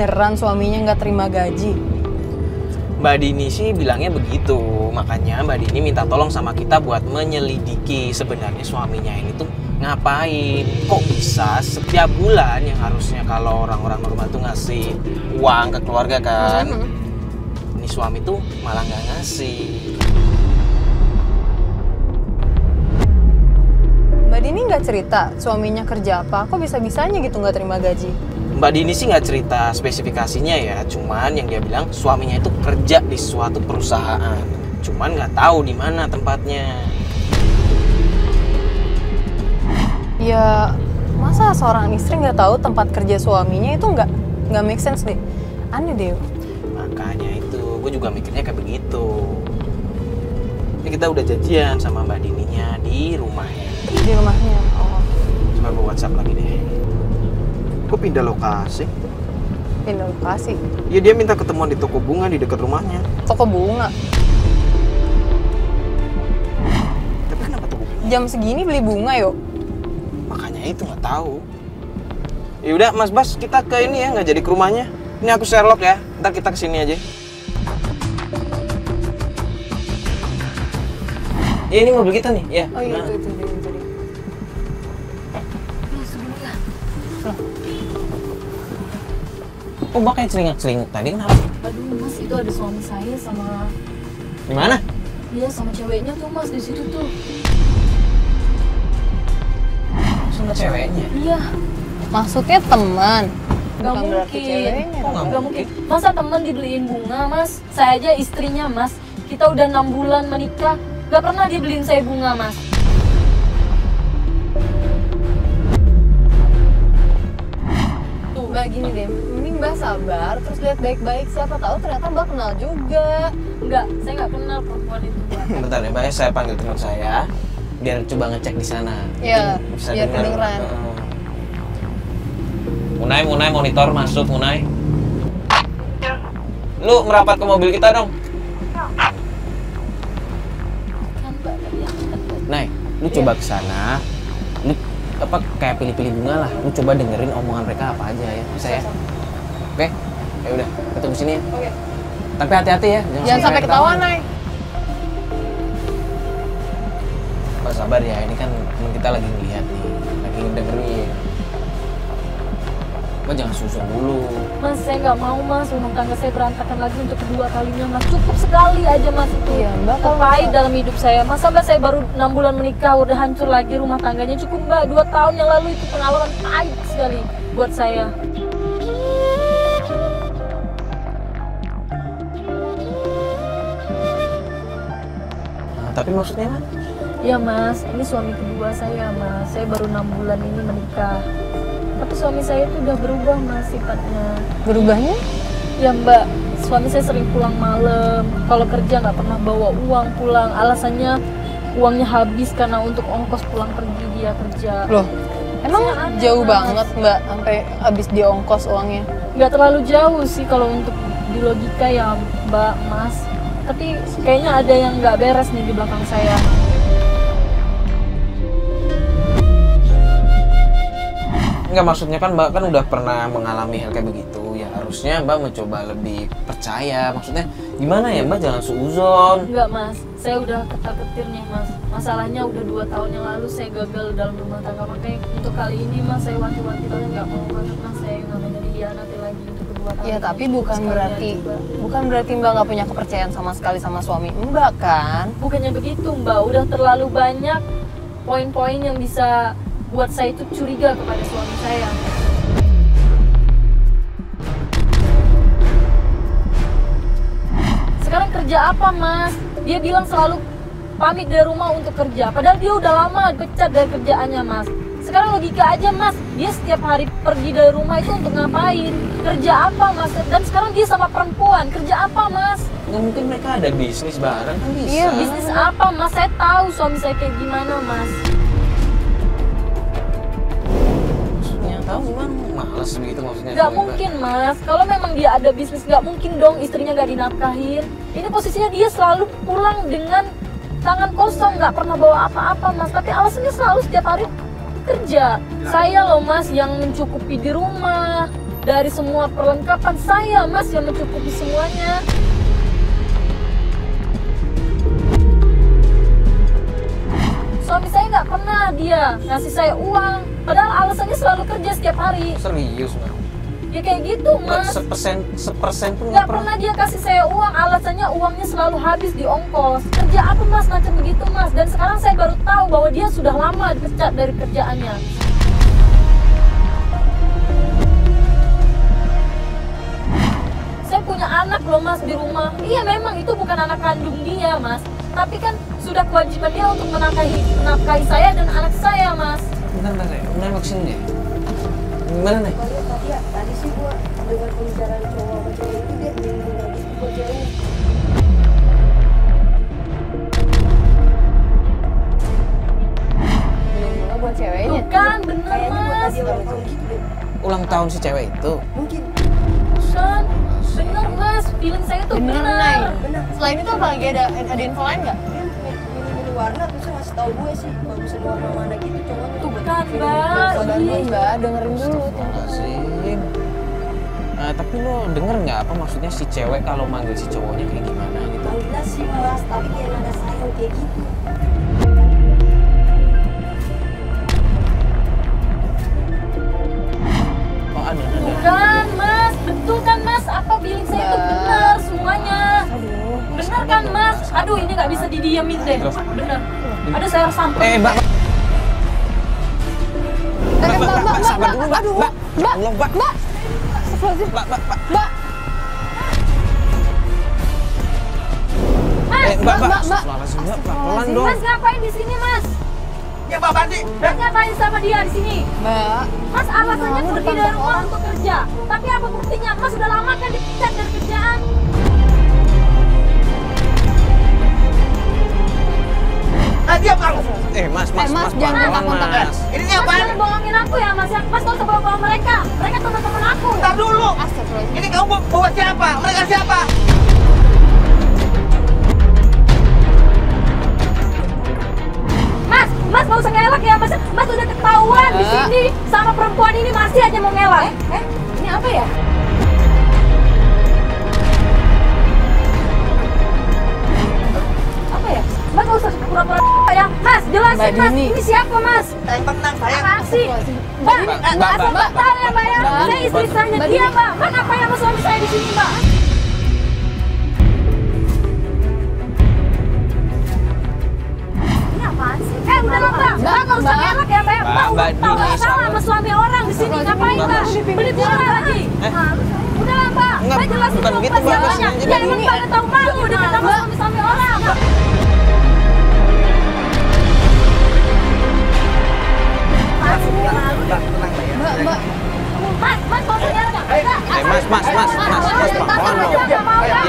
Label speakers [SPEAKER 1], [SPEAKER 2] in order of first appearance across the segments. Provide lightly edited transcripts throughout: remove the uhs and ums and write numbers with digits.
[SPEAKER 1] beneran suaminya nggak terima gaji?
[SPEAKER 2] Mbak Dini sih bilangnya begitu, makanya Mbak Dini minta tolong sama kita buat menyelidiki sebenarnya suaminya ini tuh ngapain. Kok bisa setiap bulan yang harusnya kalau orang-orang normal tuh ngasih uang ke keluarga kan, ini suami tuh malah nggak ngasih.
[SPEAKER 1] Mbak Dini nggak cerita suaminya kerja apa? Kok bisa-bisanya gitu nggak terima gaji?
[SPEAKER 2] Mbak Dini sih nggak cerita spesifikasinya ya, cuman yang dia bilang suaminya itu kerja di suatu perusahaan, cuman nggak tahu di mana tempatnya.
[SPEAKER 1] Ya masa seorang istri nggak tahu tempat kerja suaminya, itu nggak make sense deh, aneh deh.
[SPEAKER 2] Makanya itu, gue juga mikirnya kayak begitu. Ini kita udah janjian sama Mbak Dininya di rumahnya.
[SPEAKER 1] Di rumahnya? Oh.
[SPEAKER 2] Coba gue WhatsApp lagi deh. Kok pindah lokasi?
[SPEAKER 1] Pindah lokasi?
[SPEAKER 2] Ya dia minta ketemuan di toko bunga di dekat rumahnya.
[SPEAKER 1] Toko bunga?
[SPEAKER 2] Tapi kenapa toko bunga?
[SPEAKER 1] Jam segini beli bunga yuk?
[SPEAKER 2] Makanya itu nggak tahu. Ya udah Mas Bas, kita ke ini ya, nggak jadi ke rumahnya. Ini aku Sherlock ya, ntar kita kesini aja. Ya ini mobil kita nih, ya.
[SPEAKER 1] Oh iya,
[SPEAKER 2] Nah.
[SPEAKER 1] itu.
[SPEAKER 2] Kok Mbak kayak celingak-celinguk tadi, kenapa?
[SPEAKER 3] Aduh mas, itu ada suami saya sama...
[SPEAKER 2] Di mana?
[SPEAKER 3] Iya, sama ceweknya tuh mas, di situ tuh.
[SPEAKER 2] Sama ceweknya?
[SPEAKER 3] Iya.
[SPEAKER 1] Maksudnya teman?
[SPEAKER 3] Gak
[SPEAKER 1] Bukan berarti
[SPEAKER 3] mungkin.
[SPEAKER 1] ceweknya.
[SPEAKER 2] Kok nggak
[SPEAKER 3] Gak mungkin. Masa temen dibeliin bunga mas? Saya aja istrinya mas. Kita udah 6 bulan menikah. Gak pernah dia beliin saya bunga mas.
[SPEAKER 1] Mbak gini deh, mending Mbak sabar, terus lihat baik-baik, siapa tahu ternyata Mbak kenal juga.
[SPEAKER 3] Enggak, saya gak kenal perempuan itu Mbak.
[SPEAKER 2] Bentar ya Mbak, saya panggil teman saya biar coba ngecek di sana.
[SPEAKER 1] Iya,
[SPEAKER 2] Mungkin bisa
[SPEAKER 1] biar
[SPEAKER 2] dengar.
[SPEAKER 1] kedengeran.
[SPEAKER 2] Munai monitor masuk Munai. Lu merapat ke mobil kita dong.
[SPEAKER 3] Kan Mbak tadi yang
[SPEAKER 2] Nay, lu coba ke sana. Lu apa kayak pilih-pilih bunga lah. Lu coba dengerin omongan mereka apa aja ya. Bisa ya? Oke? Ya udah, kita tunggu sini ya.
[SPEAKER 1] Oke.
[SPEAKER 2] Tapi hati-hati ya,
[SPEAKER 1] Jangan sampai ketahuan, Nay.
[SPEAKER 2] Pak sabar ya, ini kan kita lagi ngeliat nih, lagi dengerin. Pak jangan susung dulu.
[SPEAKER 3] Mas, saya nggak mau mas, rumah tangga saya berantakan lagi untuk kedua kalinya mas. Cukup sekali aja mas itu.
[SPEAKER 1] Iya, Mbak, kalau
[SPEAKER 3] Pahit
[SPEAKER 1] Mbak-
[SPEAKER 3] dalam hidup saya. Masa mbak saya baru 6 bulan menikah udah hancur lagi rumah tangganya. Cukup mbak, 2 tahun yang lalu itu pengalaman pahit sekali buat saya.
[SPEAKER 2] Nah, tapi maksudnya Mas?
[SPEAKER 3] Ya mas, ini suami kedua saya mas. Saya baru 6 bulan ini menikah. Tapi suami saya itu udah berubah mas sifatnya.
[SPEAKER 1] Berubahnya?
[SPEAKER 3] Ya mbak, suami saya sering pulang malam. Kalau kerja nggak pernah bawa uang pulang. Alasannya uangnya habis karena untuk ongkos pulang pergi dia kerja.
[SPEAKER 1] Loh, emang
[SPEAKER 3] Saya aneh,
[SPEAKER 1] jauh
[SPEAKER 3] Mas.
[SPEAKER 1] banget Mbak sampai habis di ongkos uangnya?
[SPEAKER 3] Nggak terlalu jauh sih kalau untuk di logika ya mbak mas. Tapi kayaknya ada yang nggak beres nih di belakang saya.
[SPEAKER 2] Enggak, maksudnya kan Mbak kan udah pernah mengalami hal kayak begitu. Ya harusnya Mbak mencoba lebih percaya. Maksudnya gimana ya Mbak, jangan suuzon.
[SPEAKER 3] Enggak mas, saya udah ketar-ketir nih mas. Masalahnya udah 2 tahun yang lalu saya gagal dalam rumah tangga. Makanya untuk kali ini mas saya wanti-wanti banget, nggak mau banget mas saya namanya dihianati lagi untuk kedua kali.
[SPEAKER 1] Ya tapi bukan berarti Mbak nggak punya kepercayaan sama sekali sama suami Mbak kan?
[SPEAKER 3] Bukannya begitu mbak, udah terlalu banyak poin-poin yang bisa buat saya itu curiga kepada suami saya. Sekarang kerja apa mas? Dia bilang selalu pamit dari rumah untuk kerja, padahal dia udah lama dipecat dari kerjaannya mas. Sekarang logika aja mas, dia setiap hari pergi dari rumah itu untuk ngapain? Kerja apa mas? Dan sekarang dia sama perempuan, kerja apa mas?
[SPEAKER 2] Nggak mungkin mereka ada bisnis bareng kan bisa.
[SPEAKER 1] Iya,
[SPEAKER 3] Bisnis apa mas? Saya tahu suami saya kayak gimana mas.
[SPEAKER 2] Maksudnya tahu gimana? Males begitu maksudnya.
[SPEAKER 3] Gak mungkin mas, kalau memang dia ada bisnis gak mungkin dong istrinya gak dinafkahin. Ini posisinya dia selalu pulang dengan tangan kosong, gak pernah bawa apa-apa mas. Tapi alasannya selalu setiap hari kerja. Saya loh mas yang mencukupi di rumah. dari semua perlengkapan saya mas yang mencukupi semuanya. Suami saya nggak pernah dia ngasih saya uang, padahal alasannya selalu kerja setiap hari.
[SPEAKER 2] Serius bang?
[SPEAKER 3] Ya kayak gitu mas.
[SPEAKER 2] Sepersen pun
[SPEAKER 3] Nggak pernah dia kasih saya uang, alasannya uangnya selalu habis di ongkos. Kerja apa mas macam begitu mas? Dan sekarang saya baru tahu bahwa dia sudah lama dipecat dari kerjaannya. Saya punya anak loh mas di rumah. Iya memang itu bukan anak kandung dia mas, tapi kan sudah kewajiban dia untuk menafkahi saya dan anak saya mas.
[SPEAKER 2] Bentar ya, benar kesini deh. Gimana nih?
[SPEAKER 4] Tadi sih gua dengar pembicaraan cowok sama cewek itu dia bilang gitu buat cewek.
[SPEAKER 1] Bilang buat ceweknya.
[SPEAKER 3] Bukan, bener
[SPEAKER 4] Kayaknya buat
[SPEAKER 3] mas.
[SPEAKER 4] tadi ulang tahun gitu deh.
[SPEAKER 2] Ulang tahun si cewek itu?
[SPEAKER 4] Mungkin.
[SPEAKER 3] Bukan, bener mas. Feeling saya tuh
[SPEAKER 1] Bener,
[SPEAKER 3] bener.
[SPEAKER 1] Nay.
[SPEAKER 4] Benar.
[SPEAKER 1] Selain itu apa lagi ada info lain nggak?
[SPEAKER 4] Dia milih warna terus ngasih tahu gue sih bagusan warna mana gitu cowoknya.
[SPEAKER 3] Tuh kan mbak.
[SPEAKER 1] Sabar dulu mbak, dengerin dulu.
[SPEAKER 2] Astagfirullahaladzim. Tapi lo denger nggak apa maksudnya si cewek kalau manggil si cowoknya kayak gimana gitu?
[SPEAKER 4] Manggilnya sih mas, tapi kayak nada sayang kayak gitu.
[SPEAKER 2] Oh ada.
[SPEAKER 3] Bukan mas, betul kan mas? Apa feeling saya tuh bener semuanya. Bener kan mas? Aduh ini nggak bisa didiemin deh. Bener. Aduh saya harus samperin.
[SPEAKER 2] Mbak.
[SPEAKER 1] Mbak,
[SPEAKER 2] Sabar dulu mbak.
[SPEAKER 1] aduh,
[SPEAKER 2] Mbak.
[SPEAKER 1] Mbak,
[SPEAKER 2] Allah, mbak.
[SPEAKER 1] Mbak. Astagfirullahaladzim.
[SPEAKER 2] Mbak.
[SPEAKER 1] Mbak.
[SPEAKER 3] Mas,
[SPEAKER 1] Mbak.
[SPEAKER 2] Astagfirullahaladzim, Mbak. Pelan dong.
[SPEAKER 3] mas ngapain di sini mas?
[SPEAKER 2] Ya Mbak Bandi.
[SPEAKER 3] Mas ngapain sama dia di sini?
[SPEAKER 1] Mbak.
[SPEAKER 3] Mas alasannya
[SPEAKER 1] Kamu
[SPEAKER 3] pergi
[SPEAKER 1] depan
[SPEAKER 3] dari rumah
[SPEAKER 1] orang.
[SPEAKER 3] untuk kerja. Tapi apa buktinya? Mas sudah lama kan dipecat dari kerjaan.
[SPEAKER 2] Diam kamu. Mas,
[SPEAKER 1] jangan
[SPEAKER 2] pelan,
[SPEAKER 1] kontak-kontak.
[SPEAKER 2] Mas.
[SPEAKER 3] Ini apaan? Mas bohongin aku ya mas ya. Mas gak usah bawa-bawa mereka. Mereka teman-teman aku.
[SPEAKER 5] Bentar dulu.
[SPEAKER 1] Astagfirullahaladzim.
[SPEAKER 5] Ini kamu bawa siapa? Mereka siapa?
[SPEAKER 3] Mas gak usah ngelak ya mas. Mas udah ketahuan di sini sama perempuan ini masih aja mau ngelak. Ini apa ya? Apa ya? Mas gak usah pura-pura ya. Mas jelasin
[SPEAKER 1] Mbak
[SPEAKER 3] mas.
[SPEAKER 1] Dini.
[SPEAKER 3] Ini siapa mas?
[SPEAKER 5] Tenang saya.
[SPEAKER 3] Apa sih? Mbak, asal mbak tahu ya mbak ya. Saya istri sahnya
[SPEAKER 1] Mbak
[SPEAKER 3] dia
[SPEAKER 1] Dini.
[SPEAKER 3] mbak. Mbak ngapain sama suami saya di sini mbak? Ini apaan sih? Udah lah mbak. Mbak nggak usah ngelak ya mbak. Mbak
[SPEAKER 2] Mbak
[SPEAKER 3] tahu
[SPEAKER 2] Dini,
[SPEAKER 3] sama
[SPEAKER 2] sabar.
[SPEAKER 3] suami orang di sini. Ngapain mbak? Beli bunga lagi. Udah lah mbak.
[SPEAKER 2] Enggak,
[SPEAKER 3] Mbak jelasin
[SPEAKER 2] bukan
[SPEAKER 3] dong
[SPEAKER 2] begitu,
[SPEAKER 3] mbak
[SPEAKER 2] Mbak.
[SPEAKER 3] siapanya.
[SPEAKER 2] Mbak
[SPEAKER 3] Ya emang
[SPEAKER 2] Dini.
[SPEAKER 3] mbak nggak tahu malu dekat sama suami orang.
[SPEAKER 1] Mbak.
[SPEAKER 3] Mas nggak usah ngelak ya.
[SPEAKER 2] Mas, pelan dong.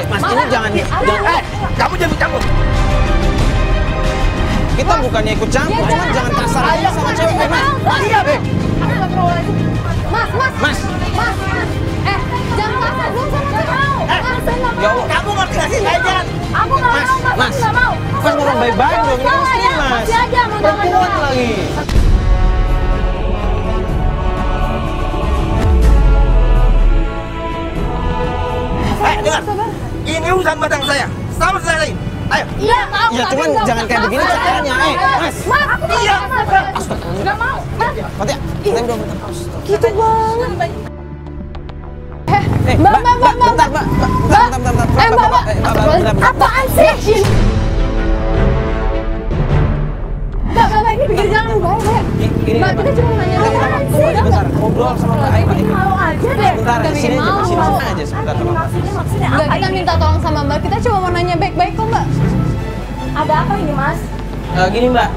[SPEAKER 2] Mas, ini jangan.
[SPEAKER 5] Kamu jangan campur.
[SPEAKER 2] Kita bukannya ikut campur, cuman jangan kasar aja sama cewek, Mas.
[SPEAKER 1] Mas.
[SPEAKER 2] Mas,
[SPEAKER 1] Jangan kasar dong sama cewek.
[SPEAKER 2] ya Allah.
[SPEAKER 5] Kamu ngerti gak sih kalian?
[SPEAKER 3] Aku nggak mau mas.
[SPEAKER 2] Mas.
[SPEAKER 3] Aku nggak mau.
[SPEAKER 2] Mas ngomong baik-baik dong, ini kan istri, Mas.
[SPEAKER 3] Masih aja mau jangan
[SPEAKER 2] Perempuan
[SPEAKER 3] doang.
[SPEAKER 2] lagi.
[SPEAKER 5] Dengar. Ini urusan batang saya. Sama selesai. Ayo.
[SPEAKER 3] Iya tahu.
[SPEAKER 2] Ya,
[SPEAKER 3] tapi
[SPEAKER 2] cuman
[SPEAKER 3] nggak
[SPEAKER 2] jangan kayak
[SPEAKER 3] mau.
[SPEAKER 2] begini caranya, Mas.
[SPEAKER 3] Mas, aku
[SPEAKER 5] Iya.
[SPEAKER 3] nggak mau. Mas,
[SPEAKER 2] Fatia, kita udah bentar.
[SPEAKER 1] Gitu banget.
[SPEAKER 2] Mbak, bentar, Mbak. Bentar.
[SPEAKER 1] Apaan sih? Mbak, ini pinggir jalan baik.
[SPEAKER 2] Ini,
[SPEAKER 1] Mbak, kita cuma nanya apaan sih?
[SPEAKER 2] Bentar, ngobrol sama Mbak. Ayo, Pak.
[SPEAKER 3] mau aja deh.
[SPEAKER 2] Bentar,
[SPEAKER 1] Tapi
[SPEAKER 2] sini
[SPEAKER 1] mau.
[SPEAKER 2] aja sebentar sama Mbak.
[SPEAKER 3] Maksudnya
[SPEAKER 1] Enggak,
[SPEAKER 3] apa
[SPEAKER 1] kita
[SPEAKER 3] ini?
[SPEAKER 1] minta tolong sama Mbak. Kita cuma mau nanya baik-baik kok, Mbak.
[SPEAKER 3] Ada apa ini mas?
[SPEAKER 2] Gini, Mbak.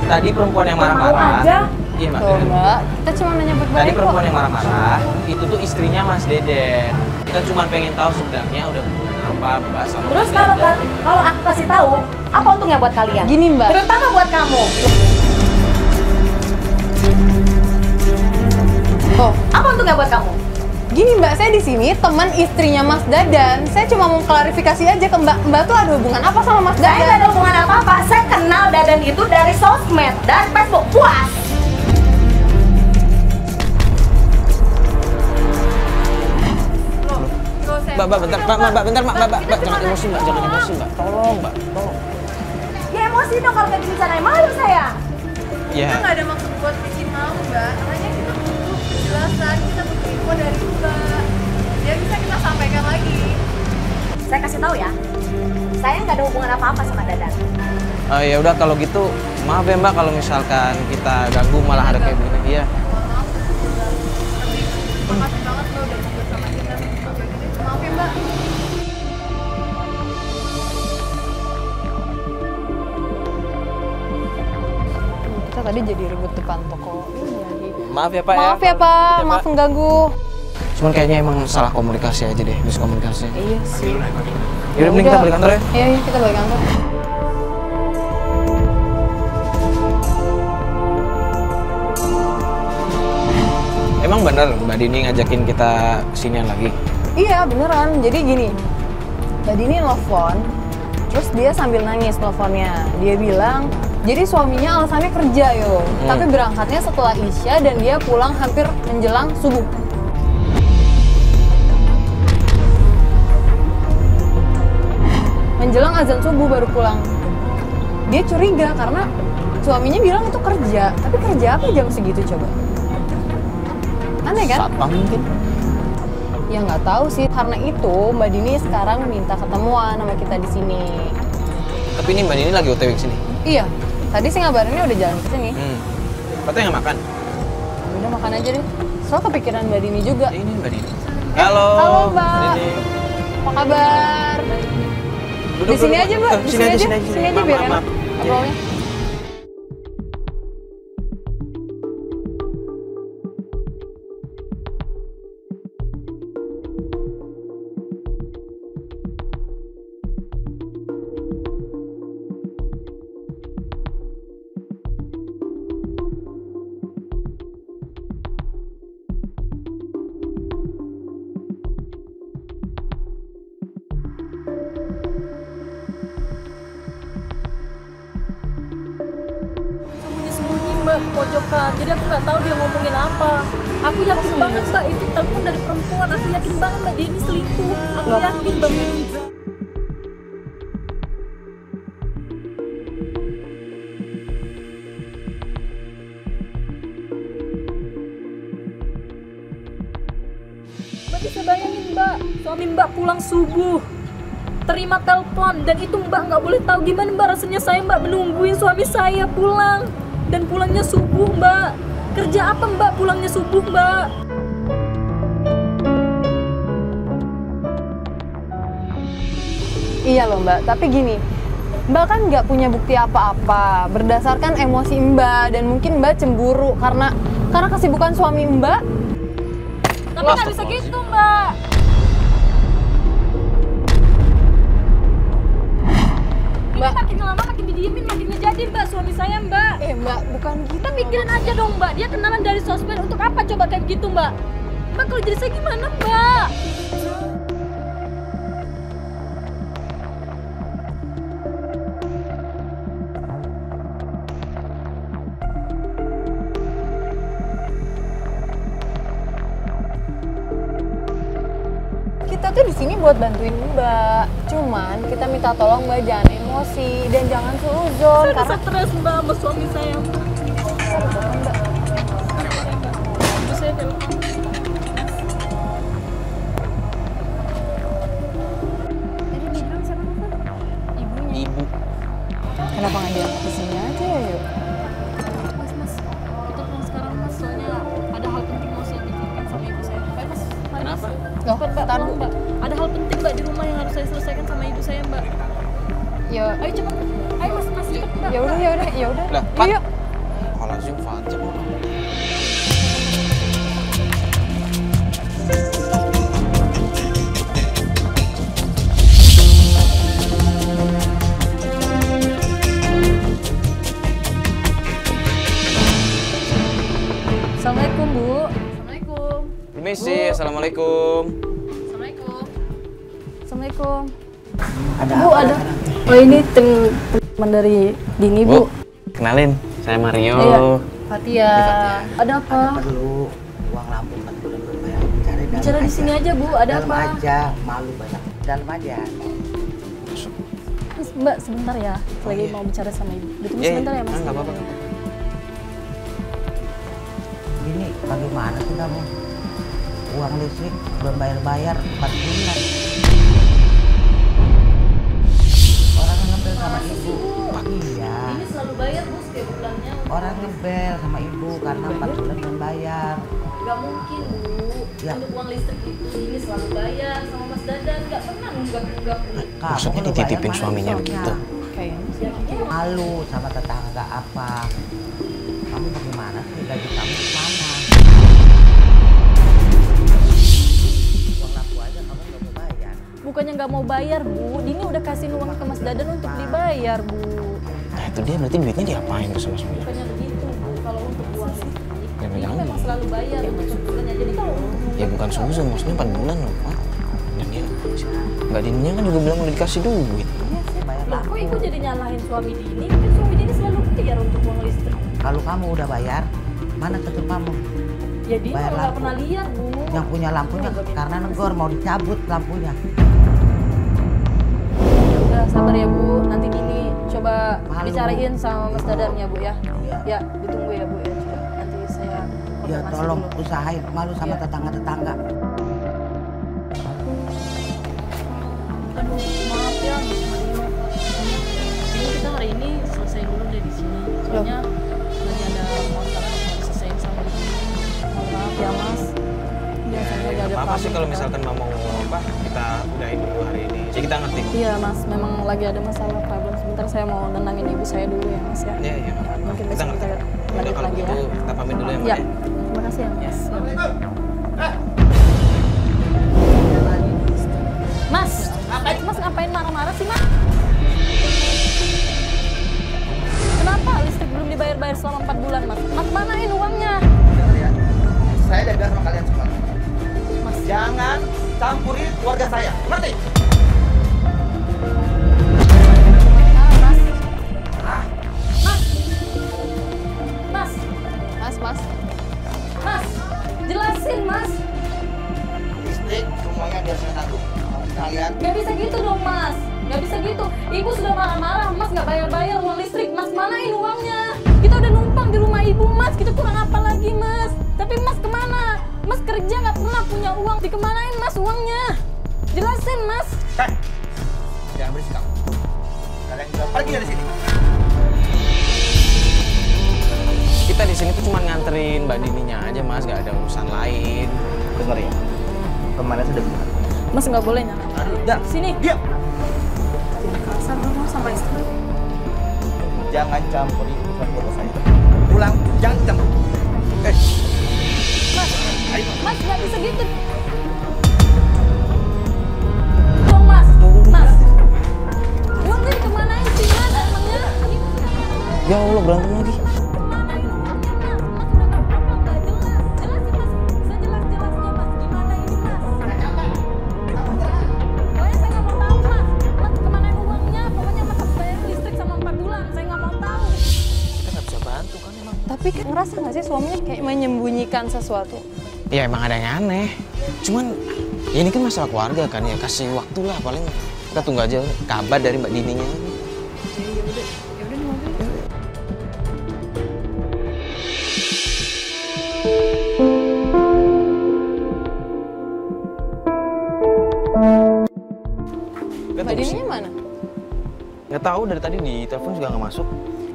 [SPEAKER 2] Tadi perempuan yang
[SPEAKER 3] Mau
[SPEAKER 2] marah-marah.
[SPEAKER 3] aja.
[SPEAKER 2] Iya, Mbak.
[SPEAKER 1] Tuh, Mbak. Kita cuma nanya
[SPEAKER 2] Tadi
[SPEAKER 1] baik-baik kok.
[SPEAKER 2] perempuan yang marah-marah, itu tuh istrinya Mas Deden. Kita cuma pengen tahu sebenarnya udah hubungan apa Mbak sama
[SPEAKER 3] Terus
[SPEAKER 2] Mas
[SPEAKER 3] kalau
[SPEAKER 2] Deden.
[SPEAKER 3] kalau aku kasih tahu, apa untungnya buat kalian?
[SPEAKER 1] Gini, Mbak.
[SPEAKER 3] Terutama buat kamu.
[SPEAKER 1] Oh,
[SPEAKER 3] Apa untungnya buat kamu?
[SPEAKER 1] gini Mbak, saya di sini teman istrinya Mas Dadan. Saya cuma mau klarifikasi aja ke Mbak. Mbak tuh ada hubungan apa sama Mas
[SPEAKER 3] Saya nggak
[SPEAKER 1] Dadan?
[SPEAKER 3] ada hubungan apa-apa. Saya kenal Dadan itu dari sosmed dan Facebook. Puas.
[SPEAKER 2] Mbak, bentar, Mbak, bentar, Mbak, jangan emosi, Mbak, tolong, Mbak, tolong.
[SPEAKER 4] Ya emosi dong kalau nggak dibicarain malu saya.
[SPEAKER 2] Ya.
[SPEAKER 1] Kita nggak ada maksud buat bikin malu, Mbak. Makanya kita butuh penjelasan, kita butuh info dari Mbak. Dia bisa kita sampaikan lagi.
[SPEAKER 4] Saya kasih tahu ya, saya nggak ada hubungan apa-apa sama Dadan.
[SPEAKER 2] Ya udah kalau gitu, maaf ya Mbak kalau misalkan kita ganggu malah ada kayak begini. Iya.
[SPEAKER 1] Maaf, Mbak. Makasih banget Mbak udah jujur sama kita. Maaf ya, Mbak. Kita tadi jadi ribut depan toko ini lagi.
[SPEAKER 2] Maaf ya Pak
[SPEAKER 1] Maaf ya Pak, maaf mengganggu.
[SPEAKER 2] Cuman kayaknya emang salah komunikasi aja deh, miskomunikasi.
[SPEAKER 1] Iya sih.
[SPEAKER 2] Yaudah, mending kita balik kantor ya.
[SPEAKER 1] Iya, kita balik kantor.
[SPEAKER 2] Emang bener Mbak Dini ngajakin kita kesinian lagi?
[SPEAKER 1] Iya beneran, jadi gini, Mbak Dini nelfon, terus dia sambil nangis nelfonnya. Dia bilang, jadi suaminya alasannya kerja yo, tapi berangkatnya setelah Isya dan dia pulang hampir menjelang subuh. Menjelang azan subuh baru pulang. Dia curiga karena suaminya bilang itu kerja, tapi kerja apa jam segitu coba? Aneh kan?
[SPEAKER 2] Satpam mungkin?
[SPEAKER 1] Ya nggak tahu sih, karena itu Mbak Dini sekarang minta ketemuan sama kita di sini.
[SPEAKER 2] Tapi ini Mbak Dini lagi OTW kesini?
[SPEAKER 1] Iya, tadi sih ngabarinnya udah jalan ke sini.
[SPEAKER 2] Katanya nggak makan?
[SPEAKER 1] Udah makan aja deh. Soalnya kepikiran Mbak Dini juga.
[SPEAKER 2] Ini Mbak Dini. Halo.
[SPEAKER 1] Halo Mbak.
[SPEAKER 2] Dini.
[SPEAKER 1] Apa kabar? Di sini aja Mbak, di sini aja biar enak ngobrolnya.
[SPEAKER 3] Mbak pojokan, jadi aku nggak tahu dia ngomongin apa. Aku yakin banget Mbak itu telepon dari perempuan. Aku yakin banget Mbak dia ini selingkuh. Aku yakin banget. Mbak bisa bayangin Mbak, suami Mbak pulang subuh, terima telepon, dan itu Mbak nggak boleh tahu gimana Mbak rasanya saya Mbak menungguin suami saya pulang. Dan pulangnya subuh Mbak. Kerja apa Mbak pulangnya subuh Mbak?
[SPEAKER 1] Iya loh Mbak, tapi gini, Mbak kan nggak punya bukti apa-apa berdasarkan emosi Mbak dan mungkin Mbak cemburu karena kesibukan suami Mbak.
[SPEAKER 3] Tapi nggak bisa gitu Mbak. Mbak, makin lama makin didiemin, makin ngejadi Mbak suami saya Mbak.
[SPEAKER 1] Mbak, bukan gitu.
[SPEAKER 3] Kita pikirin aja dong Mbak, dia kenalan dari sosmed, untuk apa coba kayak gitu Mbak? Mbak kalau jadi saya gimana Mbak?
[SPEAKER 1] Kita tuh di sini buat bantuin Mbak. Cuman kita minta tolong Mbak jangan emosi dan jangan suuzon
[SPEAKER 3] Saya rasa stres Mbak sama suami saya Mbak. Ibu saya telepon.
[SPEAKER 1] Jadi bilang siapa Mbak? Ibunya.
[SPEAKER 2] Ibu.
[SPEAKER 1] Kenapa nggak diangkat di sini aja ya?
[SPEAKER 3] Mas, kita pulang sekarang Mas, soalnya ada hal penting mau saya bicarakan sama ibu saya. Ayo Mas, mari,
[SPEAKER 2] Kenapa?
[SPEAKER 3] Mas.
[SPEAKER 1] Loh,
[SPEAKER 3] Cepat, Mbak,
[SPEAKER 1] tahan
[SPEAKER 3] pulang, Mbak. Ada hal penting Mbak di rumah yang harus saya selesaikan sama ibu saya Mbak.
[SPEAKER 1] Ya,
[SPEAKER 3] Ayo cepat, ayo Mas, cepet Mbak.
[SPEAKER 1] ya udah.
[SPEAKER 2] Lah,
[SPEAKER 1] Yuk,
[SPEAKER 2] Pat.
[SPEAKER 1] yuk.
[SPEAKER 2] Kalau Zoom Fajar.
[SPEAKER 3] Assalamualaikum Bu. Assalamualaikum.
[SPEAKER 2] Permisi, assalamualaikum.
[SPEAKER 3] Assalamualaikum.
[SPEAKER 1] Assalamualaikum.
[SPEAKER 3] Bu ada. Oh ini teman dari Dini Bu.
[SPEAKER 2] Kenalin, saya Mario.
[SPEAKER 3] Iya. Fatia. Ada apa?
[SPEAKER 5] Perlu uang lampu 4 bulan berbayar. Cari dah.
[SPEAKER 3] bicara di sini aja Bu, ada
[SPEAKER 6] dalam
[SPEAKER 3] apa?
[SPEAKER 6] aja, malu banyak. Dalam aja.
[SPEAKER 3] Mas, Mbak sebentar ya, lagi
[SPEAKER 2] iya.
[SPEAKER 3] mau bicara sama Ibu. Ditunggu
[SPEAKER 2] Iya,
[SPEAKER 3] sebentar ya Mas.
[SPEAKER 2] nggak apa-apa.
[SPEAKER 6] Ini bagaimana sih kamu? Uang listrik belum bayar-bayar 4 bulan. Orang ngebel sama ibu. Iya.
[SPEAKER 3] Ini selalu bayar Bu setiap bulannya.
[SPEAKER 6] Orang ngebel sama ibu karena 4 bulan belum bayar.
[SPEAKER 3] Gak mungkin Bu,
[SPEAKER 6] Ya.
[SPEAKER 3] untuk uang listrik itu ini selalu bayar sama Mas Dadan, gak pernah nunggak-nunggak Bu.
[SPEAKER 6] Kamu
[SPEAKER 2] Maksudnya
[SPEAKER 6] udah
[SPEAKER 2] dititipin
[SPEAKER 6] bayar, mana
[SPEAKER 2] suaminya
[SPEAKER 6] soalnya?
[SPEAKER 2] begitu?
[SPEAKER 1] Kayaknya.
[SPEAKER 3] Ya gitu.
[SPEAKER 6] Malu sama tetangga apa? Kamu bagaimana sih gaji kamu mana? Uang laku aja kamu nggak mau bayar.
[SPEAKER 3] Bukannya nggak mau bayar Bu, Dini udah kasih uang ke Mas Dadan untuk dibayar Bu.
[SPEAKER 2] Nah itu dia berarti duitnya diapain tuh sama suaminya?
[SPEAKER 3] Bukannya begitu Bu, kalau untuk uang listrik
[SPEAKER 2] Ya,
[SPEAKER 3] Dini
[SPEAKER 2] jangan.
[SPEAKER 3] memang selalu bayar untuk sebulannya. Jadi kalau
[SPEAKER 2] Ya bukan suzon, maksudnya 4 bulan loh Pak. Dan dia, Mbak Dininya kan juga bilang udah dikasih duit.
[SPEAKER 6] Bayar
[SPEAKER 3] Loh,
[SPEAKER 6] laku.
[SPEAKER 3] kok Ibu jadi nyalahin suami Dini? Kan suami Dini selalu bayar untuk uang listrik.
[SPEAKER 6] Kalau kamu udah bayar, mana ketur kamu?
[SPEAKER 3] Ya Dini
[SPEAKER 6] Bayar
[SPEAKER 3] nggak
[SPEAKER 6] lampu.
[SPEAKER 3] pernah lihat Bu.
[SPEAKER 6] Yang punya lampunya karena negor mau dicabut lampunya.
[SPEAKER 3] Udah sabar ya Bu, nanti Dini coba
[SPEAKER 6] Malu.
[SPEAKER 3] bicarain sama Mas Dadan ya Bu ya.
[SPEAKER 6] Iya.
[SPEAKER 3] Ya, ditunggu ya Bu ya. Coba nanti saya
[SPEAKER 6] Ya
[SPEAKER 3] konfirmasi
[SPEAKER 6] tolong
[SPEAKER 3] dulu.
[SPEAKER 6] usahain malu sama
[SPEAKER 3] Iya.
[SPEAKER 6] tetangga-tetangga.
[SPEAKER 3] Aduh, maaf ya, Mas Mario. Ini kita hari ini selesai dulu deh di sini. Soalnya lagi ada masalah yang harus selesaiin sama Dini. Mohon maaf ya Mas. Biasanya gak ada
[SPEAKER 2] Apa sih
[SPEAKER 3] problem,
[SPEAKER 2] kalau
[SPEAKER 3] kan?
[SPEAKER 2] misalkan mau apa kita udahin dulu hari ini. Jadi kita ngerti.
[SPEAKER 3] Iya Mas, memang lagi ada masalah problem. Sebentar saya mau nenangin ibu saya dulu ya Mas ya.
[SPEAKER 2] Iya, iya.
[SPEAKER 3] Mungkin
[SPEAKER 2] Kita
[SPEAKER 3] besok
[SPEAKER 2] ngerti.
[SPEAKER 3] kita
[SPEAKER 2] Udah
[SPEAKER 3] lanjut
[SPEAKER 2] kalau
[SPEAKER 3] lagi ya.
[SPEAKER 2] gitu kita pamit dulu ya Mbak
[SPEAKER 3] Ya,
[SPEAKER 2] ya.
[SPEAKER 3] terima kasih ya Mas. Mas, Mas ngapain marah-marah sih Mas? Kenapa listrik belum dibayar-bayar selama 4 bulan Mas? Mas manain uangnya?
[SPEAKER 5] Dengar ya, saya udah bilang sama kalian semua.
[SPEAKER 3] Mas,
[SPEAKER 5] Jangan campuri keluarga saya, ngerti?
[SPEAKER 3] Mas. Mas. Mas.
[SPEAKER 1] Mas.
[SPEAKER 3] Mas. Jelasin Mas.
[SPEAKER 5] Listrik semuanya biar saya tanggung. Kalian
[SPEAKER 3] Gak bisa gitu dong Mas. Gak bisa gitu. Ibu sudah marah-marah. Mas gak bayar-bayar uang listrik. Mas manain uangnya. Kita udah numpang di rumah ibu Mas. Kita kurang apa lagi Mas? Tapi Mas kemana? Mas kerja gak pernah punya uang. Dikemanain Mas uangnya? Jelasin Mas.
[SPEAKER 5] jangan berisik kamu. Kalian juga pergi dari sini.
[SPEAKER 2] Kita di sini tuh cuma nganterin Mbak Dininya aja Mas, gak ada urusan lain.
[SPEAKER 5] Dengar ya, kemarin sudah bilang.
[SPEAKER 3] Mas gak boleh nyalain.
[SPEAKER 5] Udah,
[SPEAKER 3] Sini.
[SPEAKER 5] diam.
[SPEAKER 3] Kasar dong sama istri.
[SPEAKER 5] Jangan campuri urusan keluarga saya. Pulang, jangan campur.
[SPEAKER 3] Mas. Mas gak bisa gitu. Dong Mas. Mas. Uangnya dikemanain sih Mas emangnya?
[SPEAKER 2] Ya Allah berantem lagi.
[SPEAKER 3] Kemanain uangnya Mas? Mas udah gak apa-apa, gak jelas. Jelasin Mas, sejelas-jelasnya Mas. Gimana ini Mas? Pokoknya saya gak mau tahu Mas. Mas kemanain uangnya? Pokoknya Mas harus bayar listrik sama 4 bulan. Saya gak mau tahu.
[SPEAKER 2] Kita nggak bisa bantu kan emang.
[SPEAKER 1] Tapi kan ngerasa nggak sih suaminya kayak menyembunyikan sesuatu?
[SPEAKER 2] Ya emang ada yang aneh. Cuman ya ini kan masalah keluarga kan ya, kasih waktu lah paling kita tunggu aja kabar dari Mbak Dininya.
[SPEAKER 1] Mbak Dininya mana?
[SPEAKER 2] Nggak tahu dari tadi di telepon juga nggak masuk.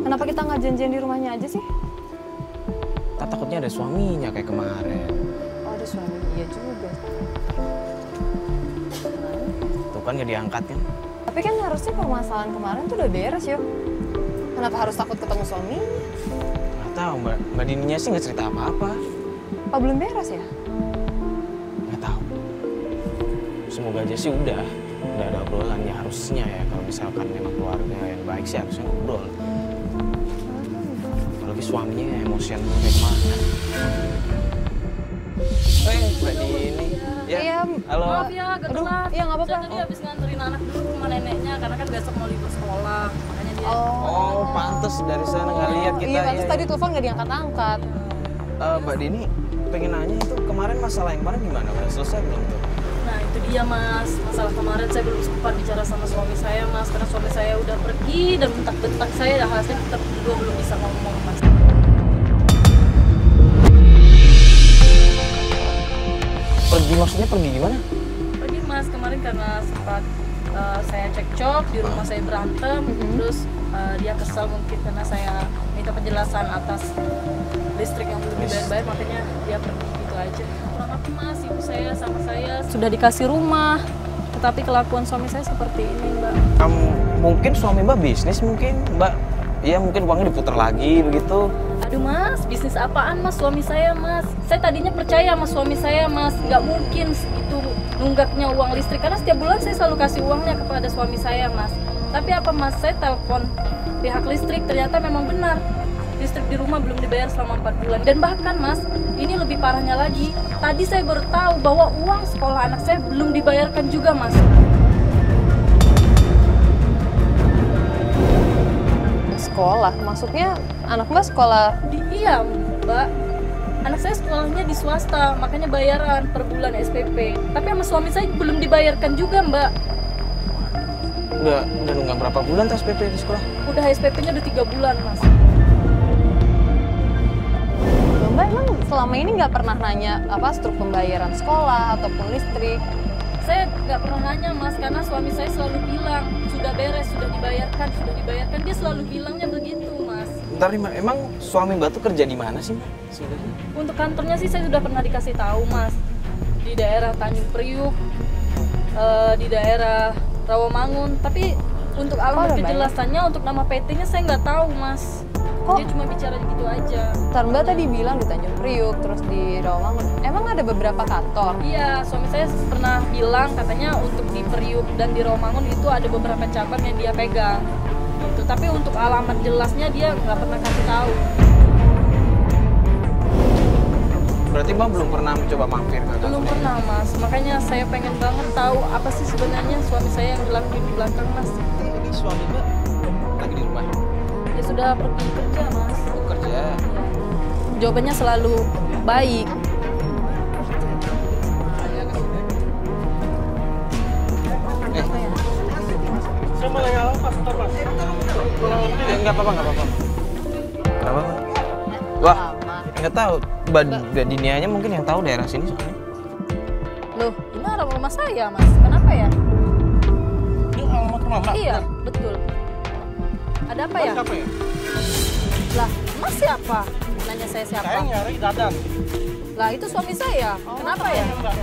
[SPEAKER 1] Kenapa kita nggak janjian di rumahnya aja sih?
[SPEAKER 2] Tak takutnya ada suaminya kayak kemarin.
[SPEAKER 1] Oh, ada suami. Iya juga.
[SPEAKER 2] Tuh kan nggak diangkat kan?
[SPEAKER 1] Tapi kan harusnya permasalahan kemarin tuh udah beres, yo. Kenapa harus takut ketemu suami?
[SPEAKER 2] Nggak tahu Mbak Dininya sih nggak cerita apa-apa.
[SPEAKER 1] Oh, belum beres ya?
[SPEAKER 2] Nggak tahu. Semoga aja sih udah ada obrolan ya harusnya ya, kalau misalkan memang keluarga yang baik sih harusnya ngobrol. Apalagi suaminya emosian banget kayak kemarin. Mbak Dini. Ya.
[SPEAKER 1] Iya.
[SPEAKER 2] Halo.
[SPEAKER 3] Maaf ya, agak
[SPEAKER 1] Aduh,
[SPEAKER 3] telat.
[SPEAKER 1] iya, nggak apa-apa.
[SPEAKER 3] Saya tadi habis nganterin anak dulu ke rumah neneknya karena kan besok mau libur sekolah. Makanya dia
[SPEAKER 2] Oh, pantes dari sana nggak lihat kita
[SPEAKER 1] Iya,
[SPEAKER 2] ya.
[SPEAKER 1] pantes tadi telepon nggak diangkat-angkat.
[SPEAKER 2] Mbak Dini pengen nanya itu kemarin masalah yang kemarin gimana? Udah selesai belum tuh?
[SPEAKER 3] Nah itu dia mas, masalah kemarin saya belum sempat bicara sama suami saya mas, karena suami saya udah pergi dan bentak-bentak saya, dan hasilnya kita berdua belum bisa ngomong mas.
[SPEAKER 2] Pergi maksudnya pergi gimana?
[SPEAKER 3] Pergi mas, kemarin karena sempat saya cekcok, di rumah saya berantem, terus dia kesal mungkin karena saya minta penjelasan atas listrik yang belum dibayar-bayar, makanya dia pergi gitu aja. Kurang apa mas, ibu saya sama saya sudah dikasih rumah, tetapi kelakuan suami saya seperti ini mbak.
[SPEAKER 2] Mungkin suami mbak bisnis mungkin mbak, ya mungkin uangnya diputar lagi begitu.
[SPEAKER 3] Aduh mas, bisnis apaan mas suami saya mas? Saya tadinya percaya sama suami saya mas, nggak mungkin itu nunggaknya uang listrik, karena setiap bulan saya selalu kasih uangnya kepada suami saya mas. Tapi apa mas, saya telepon pihak listrik, ternyata memang benar listrik di rumah belum dibayar selama 4 bulan. Dan bahkan mas, ini lebih parahnya lagi, tadi saya baru tahu bahwa uang sekolah anak saya belum dibayarkan juga mas.
[SPEAKER 1] Sekolah? Maksudnya anak mbak sekolah?
[SPEAKER 3] Iya mbak, anak saya sekolahnya di swasta, makanya bayaran per bulan SPP. Tapi sama suami saya belum dibayarkan juga mbak.
[SPEAKER 2] Udah nunggak berapa bulan tas SPP di sekolah?
[SPEAKER 3] Udah SPP-nya udah 3 bulan mas.
[SPEAKER 1] Mbak emang selama ini nggak pernah nanya apa struk pembayaran sekolah ataupun listrik?
[SPEAKER 3] Saya nggak pernah nanya mas, karena suami saya selalu bilang sudah beres, sudah dibayarkan. Dia selalu bilangnya begitu mas.
[SPEAKER 2] Bentar nih mbak, emang suami mbak tuh kerja di mana sih mbak sebenarnya?
[SPEAKER 3] Untuk kantornya sih saya sudah pernah dikasih tahu mas, di daerah Tanjung Priuk, di daerah Rawamangun. Tapi untuk alamat kejelasannya, untuk nama PT-nya saya nggak tahu mas.
[SPEAKER 1] Kok?
[SPEAKER 3] Dia cuma bicara gitu aja.
[SPEAKER 1] Ntar mbak tadi bilang di Tanjung Priuk, terus di Rawamangun. Emang ada beberapa kantor?
[SPEAKER 3] Iya, suami saya pernah bilang katanya untuk di Priuk dan di Rawamangun itu ada beberapa cabang yang dia pegang. Gitu. Tapi untuk alamat jelasnya dia nggak pernah kasih tahu.
[SPEAKER 2] Berarti mbak belum pernah mencoba mampir ke kantor?
[SPEAKER 3] Belum pernah mas, makanya saya pengen banget tahu apa sih sebenarnya suami saya yang dilakuin di belakang mas.
[SPEAKER 2] Ini suami mbak lagi di rumah?
[SPEAKER 3] Dia sudah pergi kerja mas.
[SPEAKER 2] Kerja?
[SPEAKER 3] Ya. Jawabannya selalu baik.
[SPEAKER 5] Saya mau nanya apa, Mas?
[SPEAKER 2] Nggak apa-apa. Kenapa mbak? Wah, nggak tahu. Mbak Dinianya mungkin yang tahu daerah sini soalnya.
[SPEAKER 3] Loh, ini orang rumah saya mas. Kenapa ya?
[SPEAKER 5] Ini alamat rumah Mbak?
[SPEAKER 3] Iya, betul. Ada apa ya?
[SPEAKER 5] Siapa ya?
[SPEAKER 3] Lah, mas siapa? Nanya saya siapa?
[SPEAKER 5] Saya nyari Dadan.
[SPEAKER 3] Lah, itu suami saya. Kenapa ya?
[SPEAKER 5] Mbak.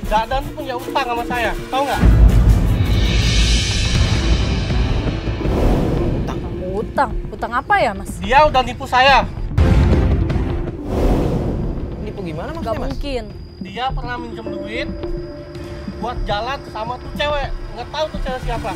[SPEAKER 5] Dadan tuh punya utang sama saya, tahu nggak?
[SPEAKER 3] Utang apa ya mas?
[SPEAKER 5] Dia udah nipu saya.
[SPEAKER 2] Nipu gimana
[SPEAKER 3] Gak
[SPEAKER 2] maksudnya mas?
[SPEAKER 3] mungkin.
[SPEAKER 5] Dia pernah minjem duit buat jalan sama tuh cewek. Nggak tahu tuh cewek siapa.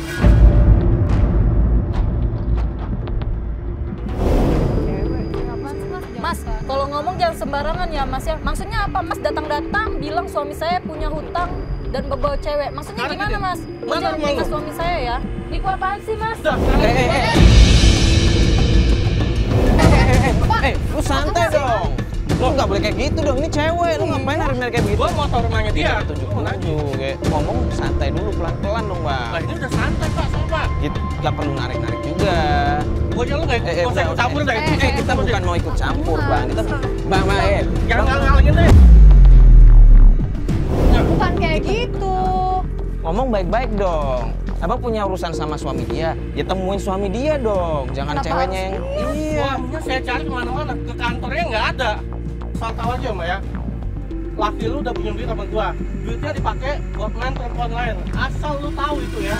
[SPEAKER 3] Mas, kalau ngomong jangan sembarangan ya mas ya. Maksudnya apa mas? Datang-datang bilang suami saya punya hutang dan bebawa cewek. Maksudnya
[SPEAKER 5] Sekarang
[SPEAKER 3] gimana
[SPEAKER 5] gini,
[SPEAKER 3] mas? Mas
[SPEAKER 5] mana
[SPEAKER 3] jangan
[SPEAKER 5] rumah
[SPEAKER 3] fitnah
[SPEAKER 5] lu?
[SPEAKER 3] suami saya ya. Nipu apaan sih mas?
[SPEAKER 5] Udah, sekarang
[SPEAKER 2] Lu santai dong. Lu nggak boleh kayak gitu dong. Ini cewek. Lu ngapain hari-hari kayak begitu?
[SPEAKER 5] gua mau tahu rumahnya dia.
[SPEAKER 2] Tidak tunjuk maju. Kayak ngomong santai dulu, pelan-pelan dong
[SPEAKER 5] Nah,
[SPEAKER 2] bang.
[SPEAKER 5] ini udah santai Pak, sama Pak.
[SPEAKER 2] Gitu, nggak perlu narik-narik juga.
[SPEAKER 5] Gua aja lu nggak ikut
[SPEAKER 2] Udah,
[SPEAKER 5] ikut campur
[SPEAKER 2] udah.
[SPEAKER 5] deh.
[SPEAKER 2] Kita bukan mau ikut campur bang. Kita bang.
[SPEAKER 5] Jangan ngalangin deh.
[SPEAKER 1] Bukan kayak gitu.
[SPEAKER 2] Ngomong baik-baik dong. Abang punya urusan sama suami dia, ya temuin suami dia dong. Jangan
[SPEAKER 1] Kenapa
[SPEAKER 2] ceweknya yang iya.
[SPEAKER 5] Suaminya saya cari kemana-mana, ke kantornya nggak ada. Asal tahu aja Mbak ya. Laki lu udah punya duit sama gua. Duitnya dipakai buat main perempuan lain. Asal lu tahu itu ya.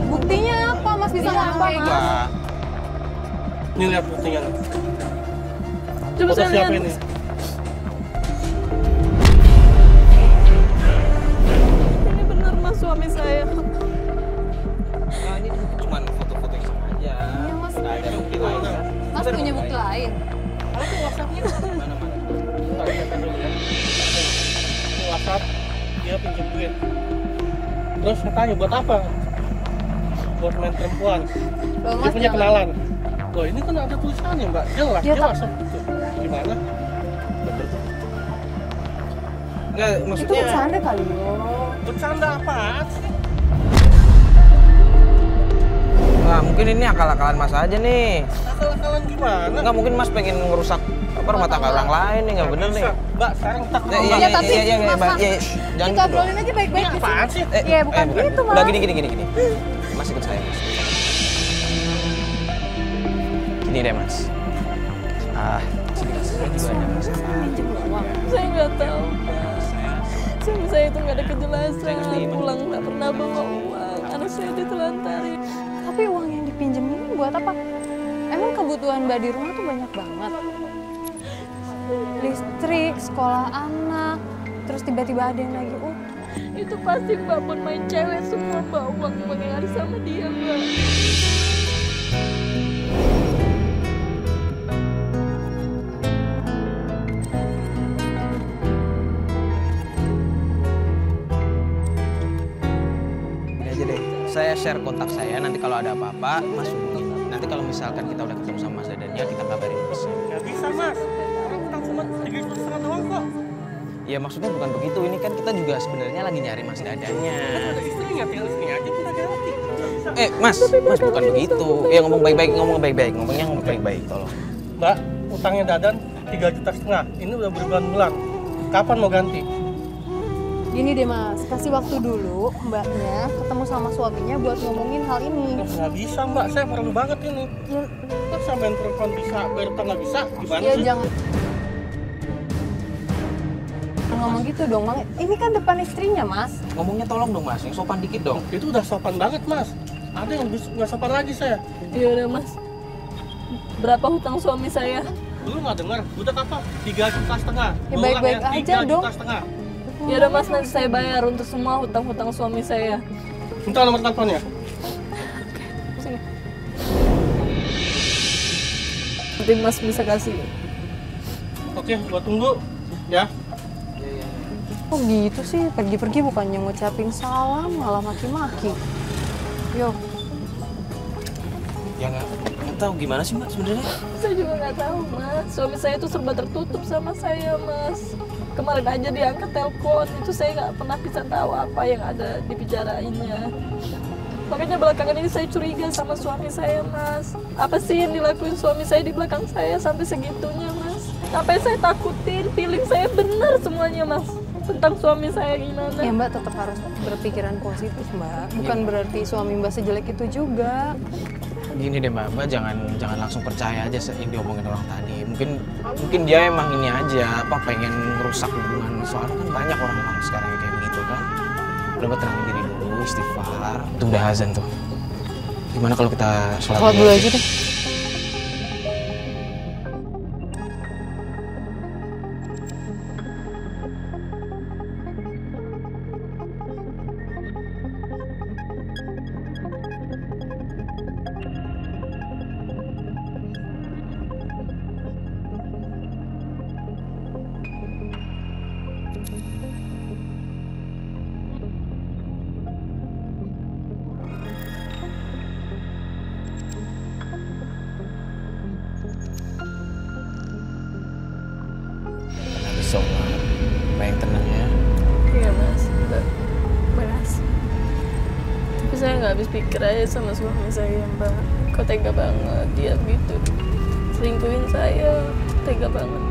[SPEAKER 1] Buktinya apa mas bisa ngomong kayak gitu?
[SPEAKER 2] Enggak.
[SPEAKER 5] Nih lihat buktinya nih.
[SPEAKER 3] Coba
[SPEAKER 5] Foto
[SPEAKER 3] saya
[SPEAKER 5] siapa
[SPEAKER 3] lihat.
[SPEAKER 5] ini?
[SPEAKER 3] Ini benar mas suami saya.
[SPEAKER 2] Nah, ini cuma foto-foto iseng aja.
[SPEAKER 1] Iya, Mas.
[SPEAKER 2] Nggak ada bukti lain kan?
[SPEAKER 1] Mas punya bukti lain?
[SPEAKER 5] Ada tuh WhatsApp-nya.
[SPEAKER 2] Mana-mana.
[SPEAKER 5] Bentar, lihat dulu ya. Ini WhatsApp, dia pinjam duit. Terus saya tanya buat apa? Buat main perempuan.
[SPEAKER 1] Loh,
[SPEAKER 5] Dia
[SPEAKER 1] mas
[SPEAKER 5] punya
[SPEAKER 1] jangan-
[SPEAKER 5] kenalan. Loh ini kan ada tulisannya Mbak, jelas,
[SPEAKER 1] Ya,
[SPEAKER 5] jelas. Itu. gimana?
[SPEAKER 2] Bener tuh. Enggak,
[SPEAKER 1] Itu
[SPEAKER 2] maksudnya
[SPEAKER 1] bercanda kali yo.
[SPEAKER 5] Bercanda apaan sih?
[SPEAKER 2] Wah, mungkin ini akal-akalan Mas aja nih.
[SPEAKER 5] Akal-akalan gimana?
[SPEAKER 2] Enggak, mungkin Mas pengen ngerusak rumah tangga orang lain nih, nggak bener nih.
[SPEAKER 5] Bisa. Mbak, sekarang kita ke
[SPEAKER 2] Iya,
[SPEAKER 5] rumah.
[SPEAKER 1] Ya, tapi
[SPEAKER 2] iya,
[SPEAKER 1] Mas,
[SPEAKER 2] Mbak.
[SPEAKER 1] Mas,
[SPEAKER 2] Iya, shh, jangan
[SPEAKER 1] Kita
[SPEAKER 2] gitu dong.
[SPEAKER 1] obrolin aja baik-baik
[SPEAKER 5] Ini
[SPEAKER 1] di
[SPEAKER 5] apaan
[SPEAKER 1] sini.
[SPEAKER 5] sih?
[SPEAKER 1] Iya, bukan gitu, Mas.
[SPEAKER 2] Udah gini. Mas ikut saya, Mas. Gini deh, Mas. Sini saya juga ada masalah.
[SPEAKER 3] Saya nggak tahu, Pak. Suami saya itu nggak ada kejelasan. Pulang nggak pernah bawa uang. Anak saya ditelantarin.
[SPEAKER 1] Tapi uang yang dipinjemin ini buat apa? Emang kebutuhan Mbak di rumah tuh banyak banget. Listrik, sekolah anak, terus tiba-tiba ada yang lagi
[SPEAKER 3] Itu pasti Mbak pun main cewek semua, Mbak. Uang yang ada sama dia, Mbak.
[SPEAKER 2] Ini aja deh. Saya share kontak saya, nanti kalau ada apa-apa, Mas hubungin. Nanti kalau misalkan kita udah ketemu sama Mas Dadannya, kita kabarin Mas.
[SPEAKER 5] Nggak bisa, Mas. Orang utang cuma 3,5 doang kok.
[SPEAKER 2] Ya maksudnya bukan begitu, ini kan kita juga sebenarnya lagi nyari Mas Dadannya.
[SPEAKER 5] Ada istrinya, tinggal istrinya aja kita ganti. Nggak bisa.
[SPEAKER 2] Mas bukan begitu. Ya ngomong baik-baik, ngomongnya ngomong baik-baik, tolong.
[SPEAKER 5] Mbak, utangnya Dadan 3,5 juta. Ini udah berbulan-bulan. Kapan mau ganti?
[SPEAKER 1] Gini deh Mas, kasih waktu dulu Mbaknya ketemu sama suaminya buat ngomongin hal ini.
[SPEAKER 5] Nggak bisa, Mbak. Saya perlu banget ini.
[SPEAKER 1] Ya,
[SPEAKER 5] Terus sampean perempuan bisa, bayar utang nggak bisa? Gimana
[SPEAKER 1] ya
[SPEAKER 5] sih?
[SPEAKER 1] jangan ngomong gitu dong, Bang. Ini kan depan istrinya, Mas.
[SPEAKER 2] Ngomongnya tolong dong Mas, yang sopan dikit dong.
[SPEAKER 5] Itu udah sopan banget, Mas. Ada yang lebih nggak sopan lagi saya.
[SPEAKER 3] Iya udah, Mas. Berapa hutang suami saya?
[SPEAKER 5] Dulu nggak dengar, udah apa? 3,5 juta.
[SPEAKER 1] Ya, baik-baik aja dong.
[SPEAKER 5] 3,5 juta.
[SPEAKER 3] Ya udah, Mas, nanti saya bayar untuk semua hutang-hutang suami saya.
[SPEAKER 5] Minta nomor teleponnya.
[SPEAKER 3] Sini. Nanti Mas bisa kasih.
[SPEAKER 5] Oke, gua tunggu ya.
[SPEAKER 1] Kok gitu sih? Pergi-pergi bukannya ngucapin salam, malah maki-maki. Yo,
[SPEAKER 2] Ya nggak tahu gimana sih Mbak sebenarnya.
[SPEAKER 3] Saya juga nggak tahu, Mas. Suami saya itu serba tertutup sama saya, Mas. Kemarin aja dia angkat telepon, itu saya nggak pernah bisa tahu apa yang ada dibicarainnya. Makanya belakangan ini saya curiga sama suami saya, Mas. Apa sih yang dilakuin suami saya di belakang saya sampai segitunya, Mas? Apa yang saya takutin, feeling saya benar semuanya, Mas. Tentang suami saya gimana.
[SPEAKER 1] ya Mbak tetap harus berpikiran positif, Mbak. Bukan berarti suami Mbak sejelek itu juga.
[SPEAKER 2] Gini deh Mbak jangan langsung percaya aja yang diomongin orang tadi. Mungkin dia emang ini aja, pengen ngerusak hubungan. Soalnya kan banyak orang-orang sekarang yang kayak begitu kan. Udah Mbak tenangin diri dulu, istighfar. Tuh udah azan tuh. Gimana kalau kita sholat
[SPEAKER 1] Dulu aja deh.
[SPEAKER 2] Habis sholat, Mbak yang tenang ya.
[SPEAKER 3] Iya, Mas. Mas. Tapi saya nggak habis pikir aja sama suami saya, Mbak. Kok tega banget dia gitu. Selingkuhin saya, tega banget.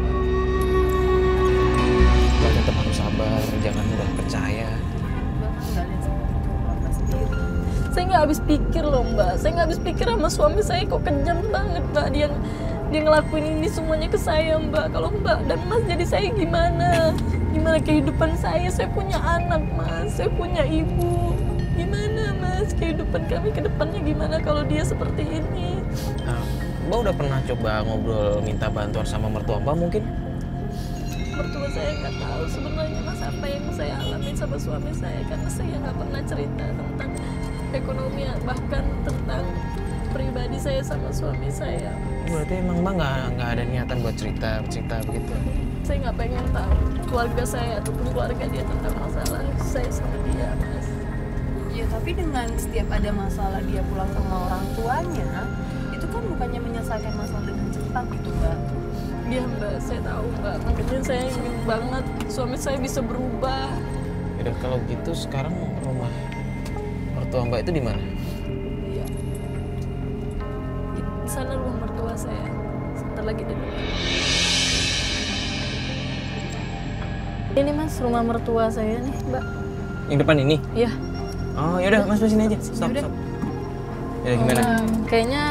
[SPEAKER 2] Mbak tetap harus sabar, jangan mudah percaya.
[SPEAKER 3] Saya nggak habis pikir loh, Mbak. Saya nggak habis pikir sama suami saya kok kejam banget, Mbak. Dia ngelakuin ini semuanya ke saya, Mbak. Kalau Mbak dan Mas jadi saya gimana? Gimana kehidupan saya? Saya punya anak, Mas. Saya punya ibu. Gimana, Mas? Kehidupan kami ke depannya gimana kalau dia seperti ini?
[SPEAKER 2] Nah, Mbak udah pernah coba ngobrol minta bantuan sama mertua Mbak mungkin?
[SPEAKER 3] Mertua saya nggak tahu sebenarnya, Mas, apa yang saya alami sama suami saya. Karena saya nggak pernah cerita tentang ekonomi, bahkan tentang pribadi saya sama suami saya.
[SPEAKER 2] Berarti emang Mbak nggak ada niatan buat cerita begitu?
[SPEAKER 3] Saya nggak pengen tahu keluarga saya ataupun keluarga dia tentang masalah saya sama dia, Mas.
[SPEAKER 1] Ya tapi dengan setiap ada masalah dia pulang sama orang tuanya, itu kan bukannya menyelesaikan masalah dengan cepat gitu, Mbak.
[SPEAKER 3] Iya Mbak, saya tahu Mbak. Makanya saya ingin banget suami saya bisa berubah.
[SPEAKER 2] Yaudah kalau gitu sekarang rumah mertua Mbak itu di mana?
[SPEAKER 3] Iya. Di sana rumah mertua saya. Sebentar lagi di depan. Ini Mas, rumah mertua saya nih, Mbak.
[SPEAKER 2] Yang depan ini?
[SPEAKER 3] Iya.
[SPEAKER 2] Oh yaudah Mas sini aja. Stop.
[SPEAKER 3] Yaudah.
[SPEAKER 2] Yaudah gimana?
[SPEAKER 3] Kayaknya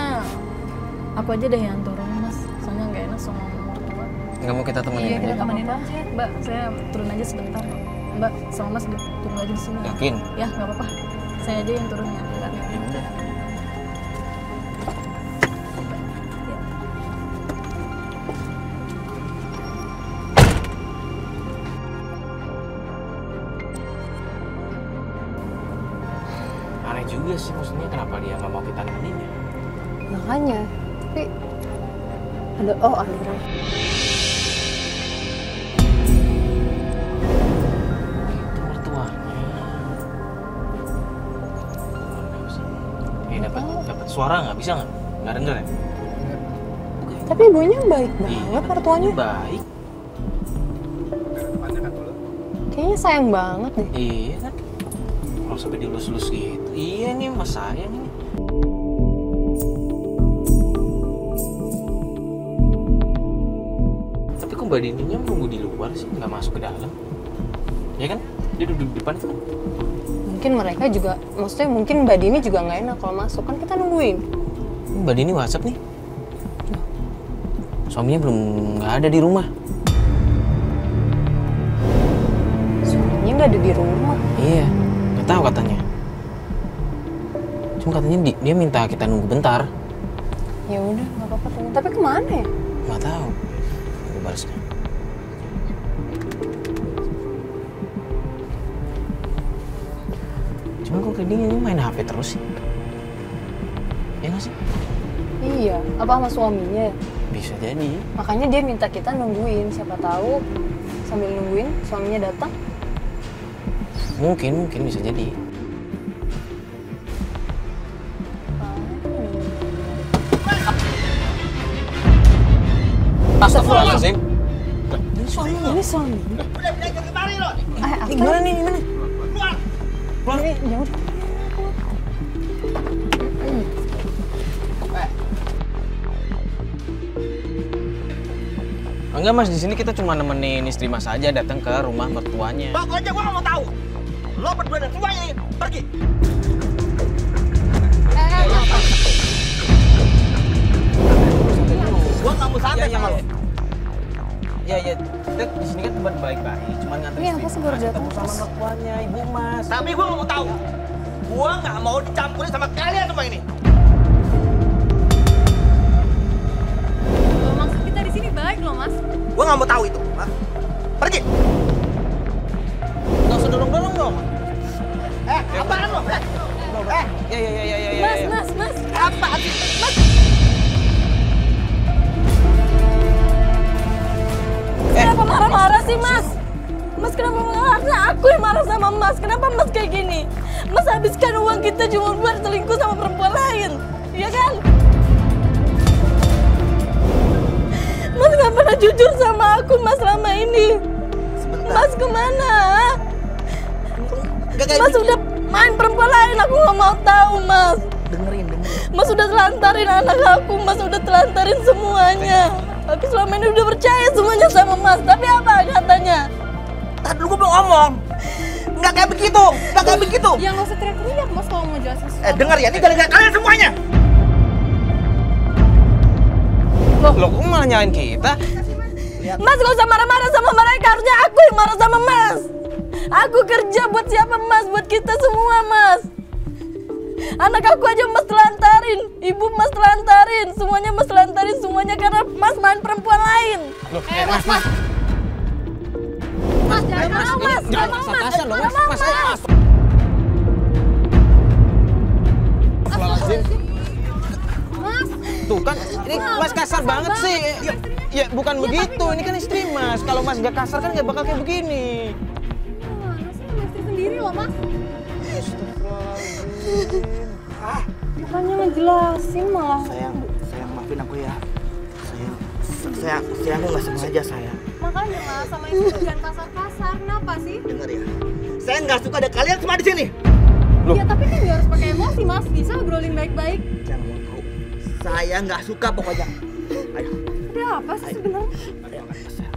[SPEAKER 3] aku aja deh yang turun Mas. Soalnya nggak enak sama mertua.
[SPEAKER 2] Nggak mau kita temenin
[SPEAKER 1] Iya,
[SPEAKER 2] aja?
[SPEAKER 1] kita temenin aja.
[SPEAKER 3] Mbak, saya turun aja sebentar. Mbak, sama Mas tunggu aja di sini.
[SPEAKER 2] Yakin?
[SPEAKER 3] Ya, nggak apa-apa. Saya aja yang turun ya. Bentar.
[SPEAKER 2] Ya udah. Aneh juga sih, maksudnya kenapa dia nggak mau kita nemenin ya?
[SPEAKER 1] Makanya, tapi ada orang.
[SPEAKER 2] Itu mertuanya. Dapat suara nggak? Bisa nggak? Nggak denger ya?
[SPEAKER 1] Tapi ibunya baik
[SPEAKER 2] Iya,
[SPEAKER 1] banget mertuanya.
[SPEAKER 2] baik.
[SPEAKER 1] Kayaknya sayang banget deh.
[SPEAKER 2] Iya kan? Kalau sampai dilus-lus gitu. Iya nih mas sayang ini. Tapi kok Mbak Dininya nunggu di luar sih? Nggak masuk ke dalam? Ya kan? Dia duduk di depan kan?
[SPEAKER 1] Mungkin mereka juga, maksudnya mungkin Mbak Dini juga nggak enak kalau masuk, kan kita nungguin.
[SPEAKER 2] Mbak Dini WhatsApp nih. Suaminya belum nggak ada di rumah.
[SPEAKER 1] Suaminya nggak ada di rumah.
[SPEAKER 2] Iya, nggak tahu katanya. Cuma katanya dia minta kita nunggu bentar.
[SPEAKER 1] Ya udah, nggak apa-apa tunggu. Tapi kemana ya?
[SPEAKER 2] Nggak tahu. Gue balasnya. Cuma kok kayak ini main HP terus sih. Ya nggak sih?
[SPEAKER 1] Iya, apa sama suaminya?
[SPEAKER 2] Bisa jadi.
[SPEAKER 1] Makanya dia minta kita nungguin, siapa tahu sambil nungguin suaminya datang.
[SPEAKER 2] Mungkin bisa jadi. Astagfirullahaladzim.
[SPEAKER 1] Ini suaminya. Ini suami.
[SPEAKER 2] Ini gimana nih? Gimana?
[SPEAKER 1] Ini ya udah.
[SPEAKER 2] Enggak mas, di sini kita cuma nemenin istri mas aja datang ke rumah mertuanya.
[SPEAKER 5] Pokoknya gua nggak mau tahu. Lo berdua dan semuanya ini pergi. Gua nggak mau santai sama lo.
[SPEAKER 2] Ya, kita di sini kan tempat baik-baik, cuma nganter
[SPEAKER 1] Ini
[SPEAKER 2] istri
[SPEAKER 1] aku sih baru
[SPEAKER 2] mas
[SPEAKER 1] datang,
[SPEAKER 2] ketemu sama
[SPEAKER 1] Mas.
[SPEAKER 2] mertuanya, ibu mas.
[SPEAKER 5] Tapi gua nggak mau tahu. Gua nggak mau dicampurin sama kalian semua ini.
[SPEAKER 1] Loh, maksud kita di sini baik loh, Mas.
[SPEAKER 5] Gua nggak mau tahu itu. Hah? Pergi.
[SPEAKER 2] Nggak usah dorong-dorong dong.
[SPEAKER 5] Apaan lo?
[SPEAKER 2] Ya.
[SPEAKER 3] Mas.
[SPEAKER 5] Apaan sih? Mas.
[SPEAKER 3] Kenapa marah-marah sih, Mas? Mas kenapa marah? Aku yang marah sama Mas. Kenapa Mas kayak gini? Mas habiskan uang kita cuma buat selingkuh sama perempuan lain. Iya kan? Mas nggak pernah jujur sama aku, Mas, selama ini.
[SPEAKER 5] Sebentar.
[SPEAKER 3] Mas kemana?
[SPEAKER 5] Gak kayak
[SPEAKER 3] Mas
[SPEAKER 5] gitu.
[SPEAKER 3] udah main perempuan lain, aku nggak mau tahu, Mas.
[SPEAKER 5] Dengerin.
[SPEAKER 3] Mas udah telantarin anak aku, Mas udah telantarin semuanya. Aku selama ini udah percaya semuanya sama Mas, tapi apa katanya?
[SPEAKER 5] Tadi dulu gua belum ngomong. Nggak kayak begitu. Nggak kayak begitu.
[SPEAKER 1] Ya nggak usah teriak-teriak, Mas, kalau mau jelasin sesuatu.
[SPEAKER 5] Dengar ya, ini gara-gara kalian semuanya.
[SPEAKER 2] Loh, kok malah nyalain kita?
[SPEAKER 3] Mas gak usah marah-marah sama mereka, harusnya aku yang marah sama Mas. Aku kerja buat siapa, Mas? Buat kita semua, Mas. Anak aku aja Mas telantarin, ibu Mas telantarin, semuanya Mas telantarin, semuanya karena Mas main perempuan lain.
[SPEAKER 2] Loh, mas.
[SPEAKER 3] Mas, jangan mau, Mas.
[SPEAKER 2] Jangan
[SPEAKER 3] Mas.
[SPEAKER 2] kasar dong, mas.
[SPEAKER 1] Mas,
[SPEAKER 2] Tuh kan, ini mas kasar banget sih. Ya bukan begitu, ini kan istri mas. Kalau mas gak kasar kan gak bakal kayak begini.
[SPEAKER 1] gimana sih sama istri sendiri loh, Mas? Bukannya ngejelasin malah.
[SPEAKER 5] Sayang maafin aku ya.
[SPEAKER 7] Saya nggak sengaja saya.
[SPEAKER 1] Makanya mas, sama istri jangan kasar-kasar. Kenapa sih?
[SPEAKER 7] Dengar ya. Saya nggak suka ada kalian semua di sini.
[SPEAKER 1] Ya tapi kan nggak harus pakai emosi mas. Bisa obrolin baik-baik.
[SPEAKER 7] Jangan mau tahu. Saya nggak suka pokoknya. Ayo.
[SPEAKER 1] Ada apa sih sebenarnya?
[SPEAKER 7] Ada yang nggak saya.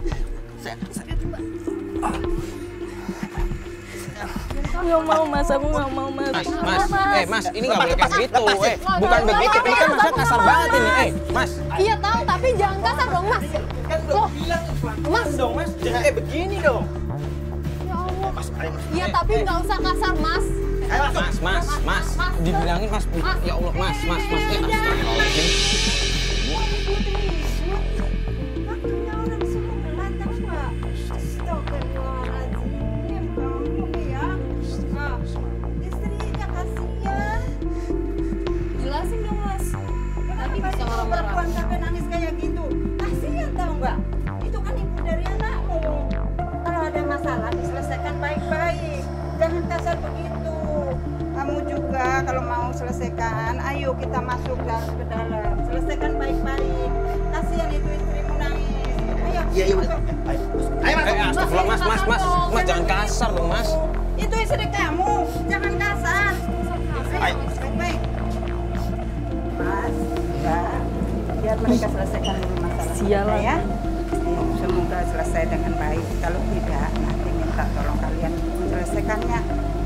[SPEAKER 3] Nggak mau mas, aku nggak mau mas.
[SPEAKER 2] Mas, ini nggak boleh kayak gitu. Bukan begitu, ini kan masa kasar banget ini. Mas.
[SPEAKER 1] Iya tahu, tapi jangan kasar dong mas.
[SPEAKER 2] Kan udah bilang
[SPEAKER 1] Mas.
[SPEAKER 2] dong, Mas. Jangan kayak begini dong.
[SPEAKER 1] Ya Allah.
[SPEAKER 7] Mas, ayo mas.
[SPEAKER 1] Iya tapi nggak usah kasar mas.
[SPEAKER 7] Ayo masuk.
[SPEAKER 2] Mas. Dibilangin Mas. Ya Allah, Mas. Ya astagfirullahaladzim.
[SPEAKER 4] Waktunya orang semua belantang pak. Astagfirullahaladzim. Kamu ya. Istrinya kasihan.
[SPEAKER 1] Jelasin dong mas. Nanti bisa
[SPEAKER 4] Kenapa
[SPEAKER 1] marah-marah.
[SPEAKER 4] perempuan sampai nangis kayak gitu? Kasihan tau nggak? Itu kan ibu dari anakmu. Kalau ada masalah diselesaikan baik-baik. Jangan kasar begitu. Kamu juga kalau mau selesaikan, ayo kita masuk ke dalam. Selesaikan baik-baik. Kasihan itu istrimu nangis. Ayo.
[SPEAKER 7] Iya.
[SPEAKER 4] masuk.
[SPEAKER 7] Ayo masuk.
[SPEAKER 2] Astagfirullah, Mas, jangan kasar dong, Mas.
[SPEAKER 4] Itu istri kamu. Jangan kasar.
[SPEAKER 7] Ayo.
[SPEAKER 4] Baik-baik. Mas, Mbak, biar mereka selesaikan dulu masalah
[SPEAKER 3] Sialan.
[SPEAKER 4] mereka ya. Semoga selesai dengan baik. Kalau tidak, nanti minta tolong kalian menyelesaikannya,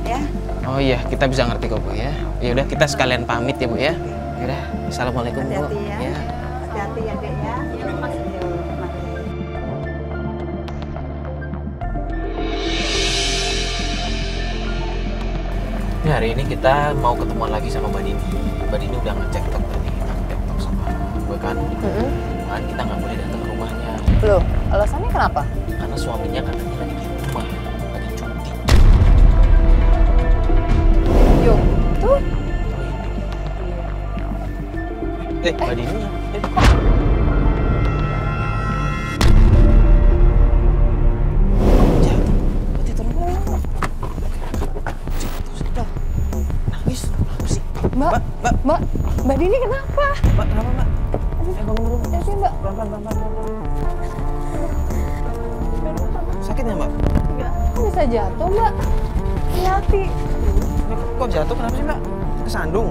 [SPEAKER 4] ya.
[SPEAKER 2] Oh iya, kita bisa ngerti kok, Bu ya. Ya udah, kita sekalian pamit ya, Bu ya. Ya udah, assalamualaikum, Bu.
[SPEAKER 4] Hati-hati ya. Hati-hati ya, Dek ya. Yuk, mari.
[SPEAKER 2] Ya, hari ini kita mau ketemuan lagi sama Mbak Dini. Mbak Dini udah ngecek tadi, ngecek sama gue kan. Kan kita nggak boleh datang ke rumahnya
[SPEAKER 1] Loh, alasannya kenapa?
[SPEAKER 2] karena suaminya katanya lagi di rumah, lagi cuti.
[SPEAKER 1] Yuk, tuh.
[SPEAKER 2] Mbak Dini. Jatuh. Berarti tolong. Jatuh. Nangis. Apa sih?
[SPEAKER 1] Mbak Dini kenapa?
[SPEAKER 2] Mbak, kenapa, Mbak? Bangun dulu.
[SPEAKER 1] Ya sih mbak.
[SPEAKER 2] Pelan-pelan. Sakit nggak, Mbak?
[SPEAKER 1] Kok bisa jatuh mbak? Hati-hati.
[SPEAKER 2] Kok jatuh? Kenapa sih, Mbak? Kesandung?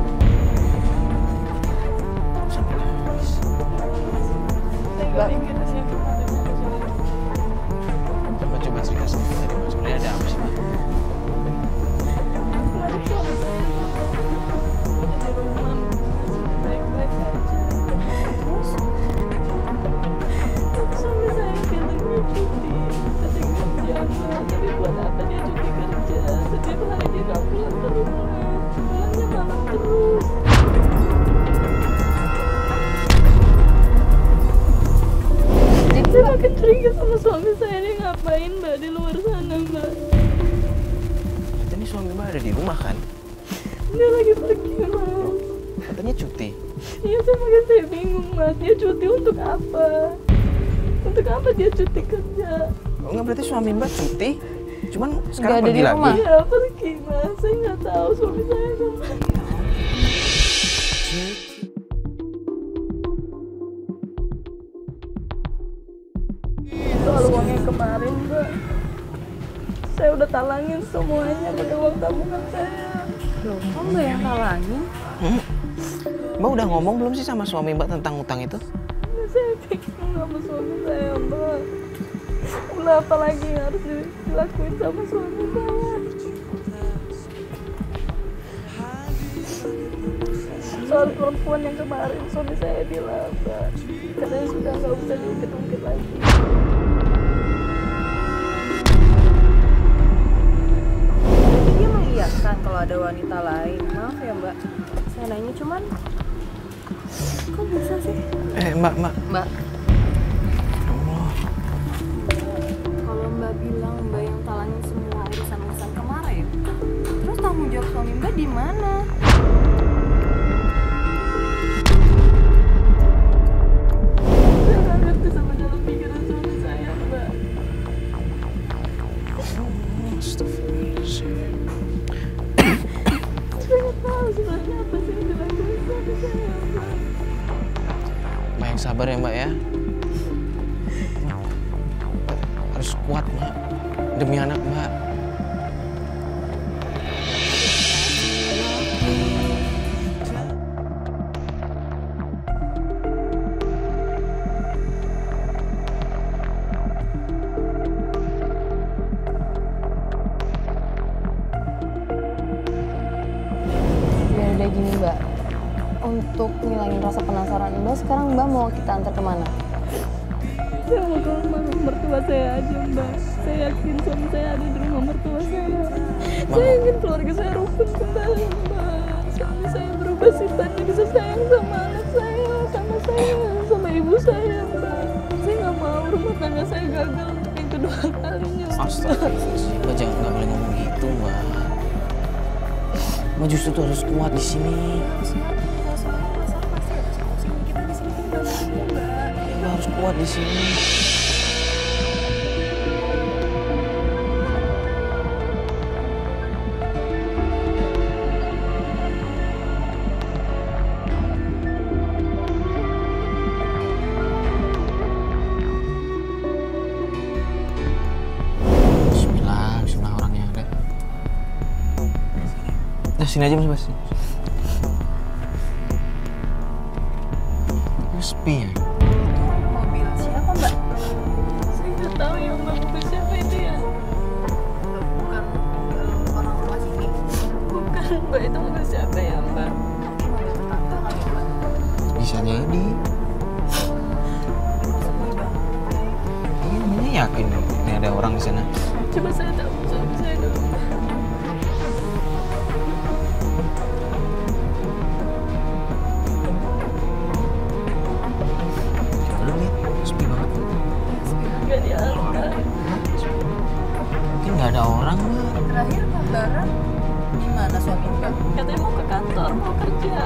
[SPEAKER 2] Sampai nangis.
[SPEAKER 1] Mbak,
[SPEAKER 2] Coba cerita sedikit tadi, Mas. Sebenarnya ada apa sih, Mbak?
[SPEAKER 3] Saya makin curiga sama suami saya, dia ngapain mbak di luar sana mbak?
[SPEAKER 2] Katanya suami Mbak ada di rumah kan?
[SPEAKER 3] Dia lagi pergi mas.
[SPEAKER 2] Katanya cuti.
[SPEAKER 3] Iya saya bingung mas, dia cuti untuk apa? Untuk apa dia cuti kerja?
[SPEAKER 2] Oh, enggak, berarti suami Mbak cuti, cuman
[SPEAKER 1] Nggak
[SPEAKER 2] sekarang
[SPEAKER 1] ada
[SPEAKER 2] pergi
[SPEAKER 1] di
[SPEAKER 2] lagi.
[SPEAKER 1] rumah.
[SPEAKER 3] Iya pergi mas, saya nggak tahu suami saya kemana. Soal uangnya kemarin mbak, saya udah talangin semuanya pakai uang tabungan saya.
[SPEAKER 1] loh, kok mbak yang talangin?
[SPEAKER 2] Mbak udah ngomong belum sih sama suami Mbak tentang utang itu?
[SPEAKER 3] Nah, saya bingung sama suami saya mbak. Udah apa lagi yang harus dilakuin sama suami saya? Soal perempuan yang kemarin suami saya bilang mbak, katanya sudah nggak usah diungkit-ungkit lagi.
[SPEAKER 1] Jadi dia mengiyakan kalau ada wanita lain. Maaf ya mbak, saya nanya cuman kok bisa sih?
[SPEAKER 2] Mbak.
[SPEAKER 1] Mbak,
[SPEAKER 2] Allah.
[SPEAKER 1] kalau mbak bilang mbak yang talangin semua urusan-urusan kemarin, terus tanggung jawab suami mbak di mana?
[SPEAKER 3] Saya nggak ngerti sama jalan pikiran suami saya mbak.
[SPEAKER 2] Astagfirullahaladzim.
[SPEAKER 3] Saya nggak tahu sebenarnya apa sih yang dilakuin suami saya mbak.
[SPEAKER 2] Mbak yang sabar ya Mbak ya. kuat, Mbak. Demi anak Mbak.
[SPEAKER 1] Ya udah gini Mbak, untuk ngilangin rasa penasaran Mbak, sekarang Mbak mau kita antar kemana?
[SPEAKER 3] Saya mau ke rumah mertua saya aja, Mbak. Saya yakin suami saya ada di rumah mertua saya. Saya ingin keluarga saya rukun kembali, Mbak. Suami saya berubah sifatnya, bisa sayang sama anak saya, sama ibu saya, Mbak. Saya nggak mau rumah tangga saya gagal untuk yang kedua kalinya, Mbak.
[SPEAKER 2] Astagfirullahaladzim, Mbak jangan nggak boleh ngomong gitu, Mbak. Mbak justru tuh harus kuat di sini. Mbak harus kuat di sini. Bismillah orangnya ada. Nah, sini aja Mas. Sepi ya?
[SPEAKER 1] Mobil siapa Mbak?
[SPEAKER 3] Saya nggak tahu ya, Mbak. Mobil siapa itu ya?
[SPEAKER 1] Bukan orang rumah sini.
[SPEAKER 3] Bukan, Mbak. Itu mobil siapa ya, Mbak?
[SPEAKER 1] Mobil tetangga kali Mbak.
[SPEAKER 2] Bisa jadi. Ini yakin ini ada orang di sana.
[SPEAKER 3] Coba saya tahu suami saya dulu.
[SPEAKER 2] Lu lihat, sepi banget.
[SPEAKER 3] Nggak diangkat.
[SPEAKER 2] Mungkin nggak ada orang, Mbak.
[SPEAKER 1] Terakhir kabaran gimana suami Mbak?
[SPEAKER 3] Katanya mau ke kantor, mau kerja.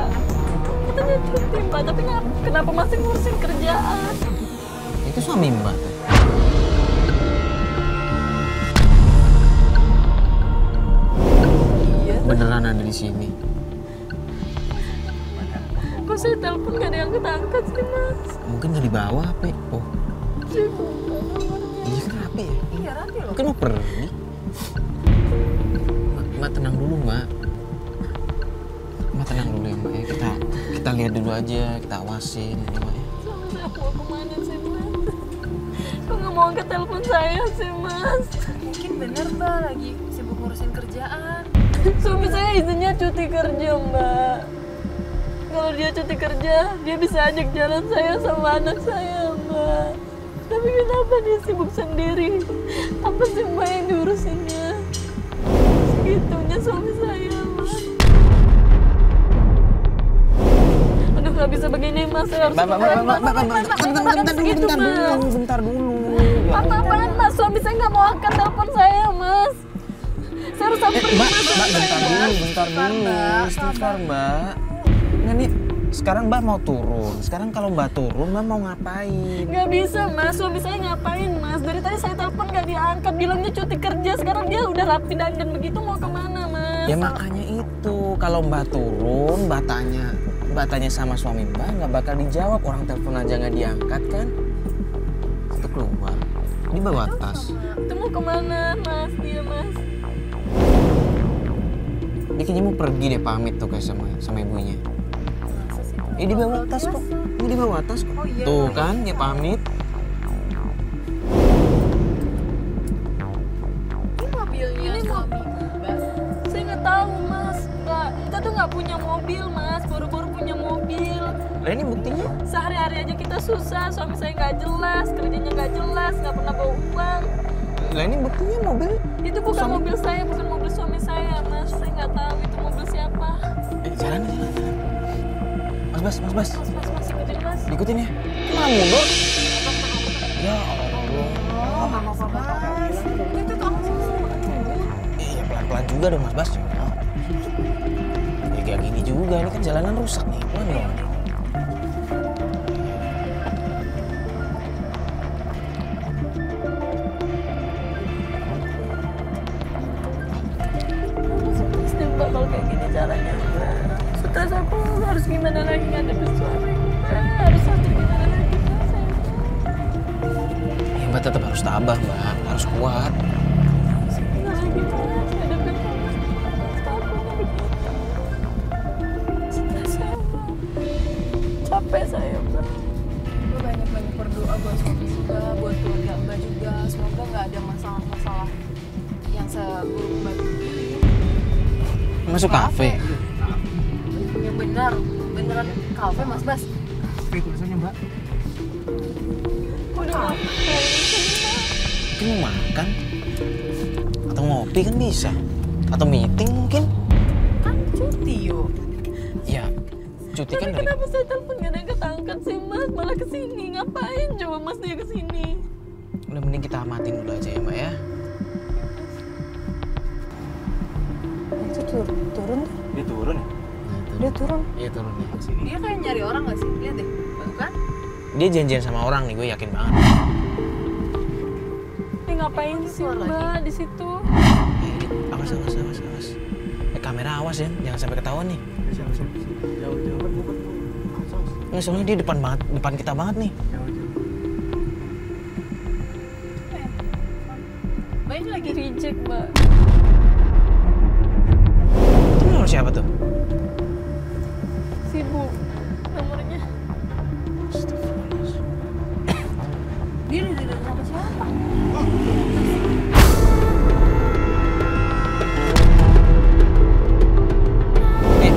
[SPEAKER 3] Katanya cuti, Mbak. Tapi kenapa masih ngurusin kerjaan?
[SPEAKER 2] Itu suami Mbak.
[SPEAKER 1] Iya.
[SPEAKER 2] Beneran ada di sini.
[SPEAKER 3] Kok saya telepon nggak diangkat-angkat sih, Mas?
[SPEAKER 2] Mungkin nggak dibawa HP. Oh, iya kan HP ya?
[SPEAKER 1] Iya rapi loh.
[SPEAKER 2] Mungkin mau pergi. Mbak tenang dulu, Mbak. Mbak tenang dulu ya, Mbak ya. Kita lihat dulu aja, kita awasin ya, Mbak ya.
[SPEAKER 3] Suami saya mau kemana sih, Mas? Kok nggak mau angkat telepon saya sih, Mas?
[SPEAKER 1] Mungkin bener Mbak lagi sibuk ngurusin kerjaan.
[SPEAKER 3] Suami saya izinnya cuti kerja, Mbak. Kalau dia cuti kerja, dia bisa ajak jalan saya sama anak saya, Mbak. Tapi kenapa dia sibuk sendiri? Apa sih Mbak yang diurusinnya? Segitunya suami saya, Mbak. Aduh, nggak bisa begini, Mas. Saya harus
[SPEAKER 2] Bentar dulu.
[SPEAKER 3] Apa-apaan, Mas? Suami saya nggak mau angkat telepon saya, Mas. Saya harus samperin
[SPEAKER 2] Mbak,
[SPEAKER 3] Mas, suami
[SPEAKER 2] bentar
[SPEAKER 3] saya.
[SPEAKER 2] dulu. Istighfar, Mbak. Nah, nih, sekarang Mbak mau turun. Sekarang kalau Mbak turun, Mbak mau ngapain?
[SPEAKER 3] Nggak bisa, Mas. Suami saya ngapain, Mas? Dari tadi saya telepon nggak diangkat. Bilangnya cuti kerja. Sekarang dia udah rapi dandan begitu, mau kemana, Mas?
[SPEAKER 2] Ya makanya itu, kalau Mbak turun, Mbak tanya sama suami Mbak, nggak bakal dijawab. Orang telepon aja nggak diangkat kan? Itu keluar. Ini bawa tas.
[SPEAKER 3] Itu mau kemana, Mas? Dia, Mas.
[SPEAKER 2] Dia kayaknya mau pergi deh, pamit tuh kayak sama ibunya. Dia bawa tas kok. Ini dia bawa tas kok. Tuh kan, dia pamit.
[SPEAKER 3] Ini suami Mbak. Saya nggak tahu, Mas. Nggak, kita tuh nggak punya mobil, Mas. Baru-baru punya mobil.
[SPEAKER 2] Lah ini buktinya.
[SPEAKER 3] Sehari-hari aja kita susah. Suami saya nggak jelas, kerjanya nggak jelas, nggak pernah bawa uang.
[SPEAKER 2] Lah ini buktinya mobil.
[SPEAKER 3] Itu bukan mobil saya, bukan mobil suami saya, Mas. Saya nggak tahu itu mobil siapa.
[SPEAKER 2] Jalan. Mas,
[SPEAKER 3] Mas, ikutin, Mas.
[SPEAKER 2] ikutin ya. Malah mundur. Ya Allah.
[SPEAKER 1] Itu kamu
[SPEAKER 2] Iya pelan-pelan juga dong Mas Bas. Ya kayak gini juga, ini kan jalanan rusak nih. Pelan dong.
[SPEAKER 3] Stres deh, Mbak, kalau kayak gini caranya, Mbak. Stres aku harus gimana lagi ngadepin suami, Mbak. Harus gimana lagi, Mbak.
[SPEAKER 2] Ya Mbak tetap harus tabah, Mbak. Harus kuat.
[SPEAKER 3] Capek saya, Mbak.
[SPEAKER 1] Mbak banyak-banyak berdoa buat suami juga, buat keluarga Mbak juga. Semoga nggak ada masalah-masalah yang seburuk Mbak ini.
[SPEAKER 2] Masuk kafe.
[SPEAKER 1] Yang beneran kafe Mas Bas.
[SPEAKER 7] Kafe tulisannya Mbak.
[SPEAKER 3] Udah
[SPEAKER 2] Mungkin mau makan. Atau ngopi kan bisa. Atau meeting mungkin.
[SPEAKER 1] Kan cuti yuk.
[SPEAKER 2] Ya, cuti kan dari...
[SPEAKER 3] kenapa saya telepon gak ada yang ketangkat sih Mas? Malah kesini, ngapain coba Mas dia kesini?
[SPEAKER 2] Udah mending kita amatin dulu aja ya, Mbak ya.
[SPEAKER 1] Itu turun tuh.
[SPEAKER 7] Dia turun ya?
[SPEAKER 1] Dia turun.
[SPEAKER 2] Iya turun nih ke sini.
[SPEAKER 1] Dia kayak nyari orang nggak sih? Lihat deh. Bukan?
[SPEAKER 2] Dia janjian sama orang nih, gue yakin banget.
[SPEAKER 3] Dia ngapain sih Mbak di situ?
[SPEAKER 2] Awas. Kamera awas ya, jangan sampai ketahuan nih.
[SPEAKER 7] Jauh.
[SPEAKER 2] Nggak, soalnya dia depan kita banget nih.
[SPEAKER 1] Mbak ini lagi
[SPEAKER 3] Reject Mbak.
[SPEAKER 2] Itu nomor siapa tuh?
[SPEAKER 3] Sibuk nomornya.
[SPEAKER 1] dia udah sama siapa?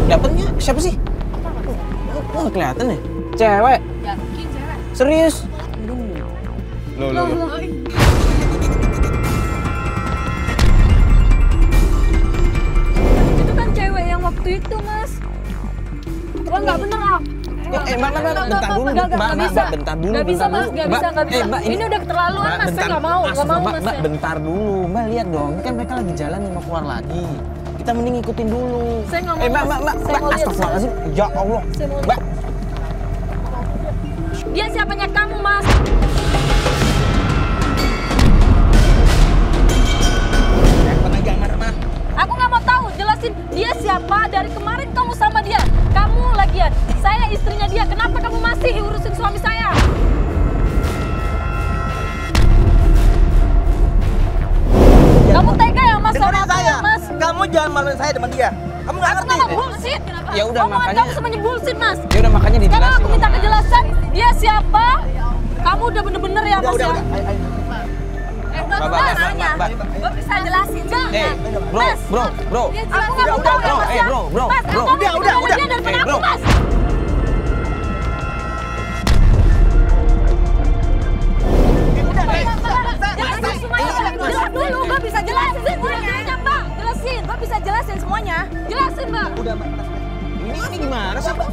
[SPEAKER 2] Dapetnya siapa sih? Oh, nggak kelihatan ya? Cewek.
[SPEAKER 1] Yakin cewek.
[SPEAKER 2] Serius? Loh.
[SPEAKER 3] Itu kan cewek yang waktu itu Mas. Wah nggak bener ah.
[SPEAKER 2] Mbak, bentar dulu. Mbak, bentar dulu.
[SPEAKER 3] Nggak bisa Mas, nggak bisa.
[SPEAKER 2] Mbak,
[SPEAKER 3] Ini udah keterlaluan Mas, saya nggak mau Mas.
[SPEAKER 2] Mbak, bentar dulu. Mbak, lihat dong, ini kan mereka lagi jalan nih mau keluar lagi. Kita mending ikutin dulu.
[SPEAKER 3] Saya nggak mau, Mas.
[SPEAKER 2] Mbak,
[SPEAKER 3] Saya mau lihat.
[SPEAKER 2] astagfirullahaladzim. Ya Allah.
[SPEAKER 3] Saya mau
[SPEAKER 2] Mbak,
[SPEAKER 3] Dia siapanya kamu Mas?
[SPEAKER 7] Jangan marah-marah.
[SPEAKER 3] Aku nggak mau tahu, jelasin dia siapa. Dari kemarin kamu sama dia, kamu lagian. Saya istrinya dia, kenapa kamu masih urusin suami saya? Kamu tega ya Mas sama
[SPEAKER 7] Dengerin
[SPEAKER 3] aku
[SPEAKER 7] saya.
[SPEAKER 3] ya Mas?
[SPEAKER 7] Kamu jangan maluin saya depan dia. Kamu nggak
[SPEAKER 3] Aku
[SPEAKER 7] ngerti.
[SPEAKER 3] nggak mau bullshit.
[SPEAKER 2] Ya udah,
[SPEAKER 3] Omongan
[SPEAKER 2] makanya-
[SPEAKER 3] kamu semuanya bullshit Mas.
[SPEAKER 2] ya udah makanya
[SPEAKER 3] Sekarang
[SPEAKER 2] dijelasin.
[SPEAKER 3] aku minta kejelasan, dia siapa? Kamu udah bener-bener ya Mas
[SPEAKER 7] Udah.
[SPEAKER 3] ya?
[SPEAKER 7] Ayo.
[SPEAKER 3] Mas, nanya.
[SPEAKER 2] Mbak.
[SPEAKER 3] Gue bisa jelasin Bang. Mas,
[SPEAKER 2] Bro.
[SPEAKER 3] aku nggak mau tahu ya Mas ya.
[SPEAKER 2] Bro.
[SPEAKER 3] Mas, kamu
[SPEAKER 7] Udah.
[SPEAKER 3] dia daripada aku
[SPEAKER 2] Bro.
[SPEAKER 3] Mas. Jelasin semuanya. Jelas dulu, gue bisa jelasin semuanya. Mbak, jelasin. Gue bisa jelasin semuanya. Jelasin Mbak.
[SPEAKER 7] Udah, Mbak.
[SPEAKER 2] Ini gimana sih? Bro.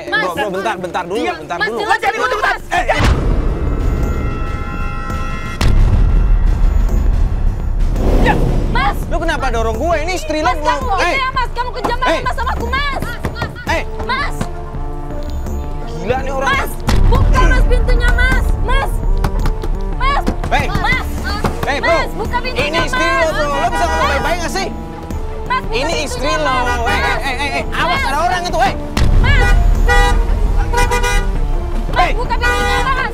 [SPEAKER 3] Mas.
[SPEAKER 2] Bro, bentar dulu.
[SPEAKER 3] Mas, jelasin dulu Mas. Mas,
[SPEAKER 2] Lu kenapa dorong gue? Ini istri lo.
[SPEAKER 3] Mas kamu oke ya Mas? Kamu kejam banget Mas sama aku Mas. Mas,
[SPEAKER 2] Gila nih orang.
[SPEAKER 3] Mas, buka Mas pintunya Mas. Mas,
[SPEAKER 2] Hey,
[SPEAKER 3] Mas,
[SPEAKER 2] bro.
[SPEAKER 3] Mas, buka pintunya
[SPEAKER 2] Ini istri lo, bro. Lo bisa ngomong baik-baik nggak sih?
[SPEAKER 3] Mas, buka
[SPEAKER 2] Ini
[SPEAKER 3] pintunya,
[SPEAKER 2] istri lo.
[SPEAKER 3] Mas.
[SPEAKER 2] Awas ada orang itu,
[SPEAKER 3] Mas,
[SPEAKER 2] Hey.
[SPEAKER 3] buka pintunya Mas.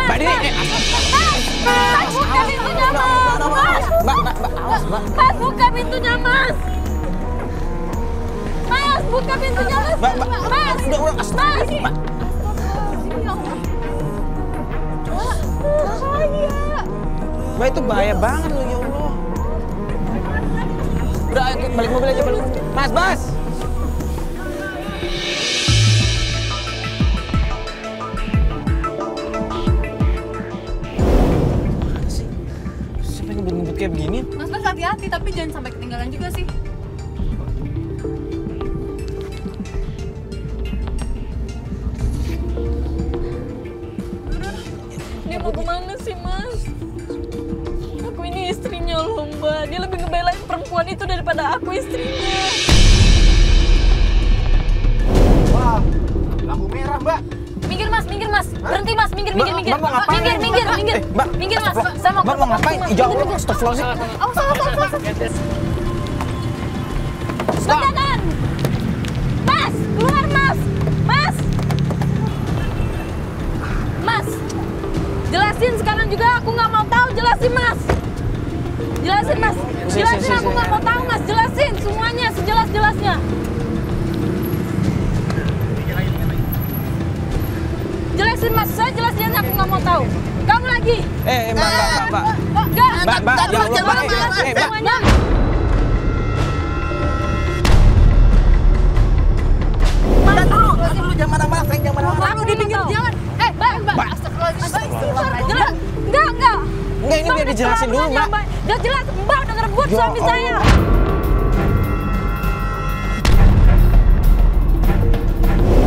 [SPEAKER 2] Mbak Dini,
[SPEAKER 3] Mas, buka pintunya Mas.
[SPEAKER 2] Mbak, awas, Mbak.
[SPEAKER 3] Mas, buka pintunya Mas. Mas, buka pintunya Mas.
[SPEAKER 2] Mbak,
[SPEAKER 3] Mas,
[SPEAKER 2] udah,
[SPEAKER 3] Mas.
[SPEAKER 2] Mbak. Mbak, itu bahaya banget loh, ya Allah. Udah, ayo, balik mobil aja, balik mobil. Mas. Mana sih? Sampai ngebut-ngebut kayak begini?
[SPEAKER 1] Mas Bas hati-hati tapi jangan sampai ketinggalan juga sih.
[SPEAKER 3] Dia mau kemana sih Mas? Aku ini istrinya loh Mbak. Dia lebih ngebelain perempuan itu daripada aku istrinya.
[SPEAKER 7] Wah, lampu merah, Mbak.
[SPEAKER 3] Minggir Mas. Berhenti Mas, minggir.
[SPEAKER 2] Mbak mau ngapain?
[SPEAKER 3] Minggir.
[SPEAKER 2] Mbak,
[SPEAKER 3] Minggir Mas.
[SPEAKER 2] astagfirullah.
[SPEAKER 3] Saya mau
[SPEAKER 2] Mbak mau ngapain? Ya Allah, astagfirullahaladzim.
[SPEAKER 3] Jangan. Mas, keluar Mas. Mas. Jelasin sekarang juga, aku nggak mau tahu. Jelasin mas. Jelasin mas. Jelasin, aku nggak mau tahu mas. Jelasin semuanya sejelas-jelasnya. Jelasin mas, saya jelas-jelasnya aku nggak mau tahu. Kamu lagi.
[SPEAKER 2] Mbak.
[SPEAKER 3] Enggak.
[SPEAKER 2] Mbak,
[SPEAKER 3] Semuanya.
[SPEAKER 7] Tahan dulu, jangan marah-marah, sayang, jangan marah-marah.
[SPEAKER 3] Kamu di pinggir jalan. Mbak. Jelas. Enggak.
[SPEAKER 2] Enggak, ini biar dijelasin dulu, Mbak.
[SPEAKER 3] Udah jelas, Mbak udah ngerebut suami saya.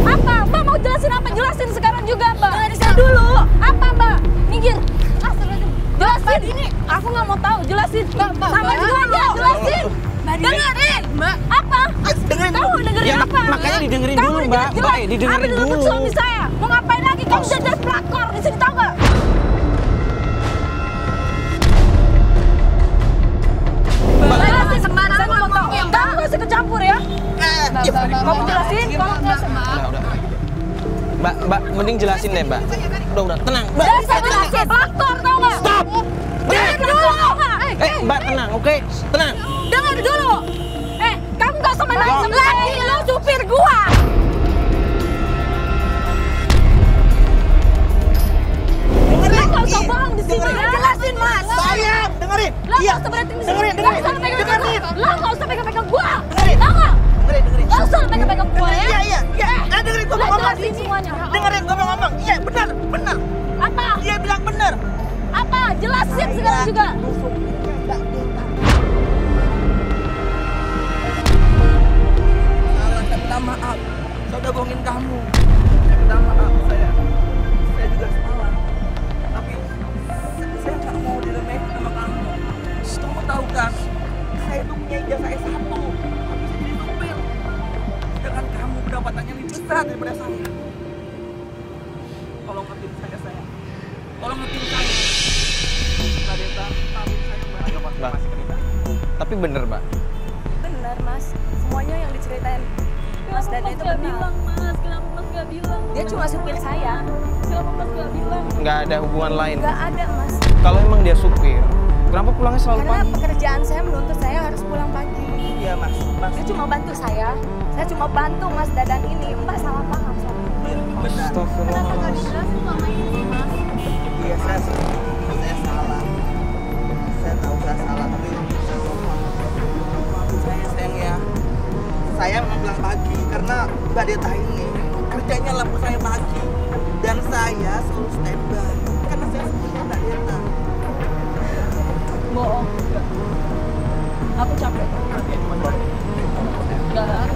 [SPEAKER 3] Apa? Mbak mau jelasin apa? Jelasin sekarang juga, Mbak. Jelasin dulu. Apa, Mbak? Minggir. Jelasin. Ini aku nggak mau tahu. Jelasin. Sama juga aja. Jelasin. Dengerin. Mbak. Apa?
[SPEAKER 7] Dengerin
[SPEAKER 3] Kamu dengerin
[SPEAKER 2] Ya,
[SPEAKER 3] apa?
[SPEAKER 2] makanya didengerin
[SPEAKER 3] Kamu
[SPEAKER 2] dulu,
[SPEAKER 3] dengerin
[SPEAKER 2] Mbak.
[SPEAKER 3] jelas.
[SPEAKER 2] Mbak, didengerin
[SPEAKER 3] Ambil rebut
[SPEAKER 2] dulu.
[SPEAKER 3] suami saya. Mau ngapain lagi? Kamu jadi pelakor di sini, tahu nggak? Jelasin sembarangan ngomong. Kamu nggak usah kecampur ya. Kamu jelasin.
[SPEAKER 2] Mbak, mending jelasin deh, Mbak. Udah, tenang.
[SPEAKER 3] Saya jelasin. Pelakor, tahu nggak?
[SPEAKER 2] Stop!
[SPEAKER 3] Dengar dulu, tahu nggak?
[SPEAKER 2] Mbak, tenang, oke? Tenang.
[SPEAKER 3] Dengar dulu. Kamu nggak usah main lagi. Lo supir gua.
[SPEAKER 7] Dengerin.
[SPEAKER 3] Nggak usah bohong di sini. Jelasin, Mas.
[SPEAKER 7] Sayang, dengerin.
[SPEAKER 3] Lo
[SPEAKER 7] Iya.
[SPEAKER 3] nggak usah berhenti di sini.
[SPEAKER 7] Dengerin.
[SPEAKER 3] Nggak usah pegang-pegang. Lo nggak usah pegang-pegang gua.
[SPEAKER 7] Dengerin.
[SPEAKER 3] Tahu nggak?
[SPEAKER 7] Dengerin.
[SPEAKER 3] Nggak usah pegang-pegang gua ya.
[SPEAKER 7] Iya. Dengerin gua
[SPEAKER 3] Lo
[SPEAKER 7] ngomong.
[SPEAKER 3] jelasin semuanya.
[SPEAKER 7] Dengerin gua ngomong. Iya, benar.
[SPEAKER 3] Apa?
[SPEAKER 7] Dia bilang benar.
[SPEAKER 3] Apa? Jelasin sekarang juga.
[SPEAKER 7] Salah, saya minta maaf. Saya udah bohongin kamu. Saya minta maaf, saya juga salah. Tapi saya nggak mau diremehin sama kamu. Kamu tahu kan, saya itu punya ijazah S1, tapi saya jadi supir. Sedangkan kamu pendapatannya lebih besar daripada saya. Tolong ngertiin saya, sayang. Tolong ngertiin saya. Mbak Deta, maafin saya, Mbak. Ayo,
[SPEAKER 2] Mbak.
[SPEAKER 7] masih cerita.
[SPEAKER 2] Tapi bener, Mbak.
[SPEAKER 8] Benar mas, semuanya yang diceritain Mas Dada itu
[SPEAKER 3] nggak
[SPEAKER 8] benar.
[SPEAKER 3] bilang, Mas? Kenapa Mas nggak bilang?
[SPEAKER 8] Dia cuma supir saya.
[SPEAKER 3] Kenapa Mas nggak bilang?
[SPEAKER 2] Nggak ada hubungan lain.
[SPEAKER 8] Nggak ada mas,
[SPEAKER 2] Kalau emang dia supir, kenapa pulangnya selalu
[SPEAKER 8] karena
[SPEAKER 2] pagi?
[SPEAKER 8] pekerjaan saya menuntut saya harus pulang pagi.
[SPEAKER 7] Iya, Mas.
[SPEAKER 8] Dia cuma bantu saya cuma bantu Mas Dadan ini. Mbak salah paham sama
[SPEAKER 7] Benar.
[SPEAKER 2] Astagfirullahaladzim.
[SPEAKER 7] Iya, saya salah. Saya tahu saya salah, tapi saya mohon maafin saya, sayang ya. Saya memang pulang pagi karena Mbak Deta ini kerjanya lampu saya pagi dan saya selalu standby karena saya sebenarnya Mbak Deta.
[SPEAKER 3] Bohong. Aku capek. Enggak.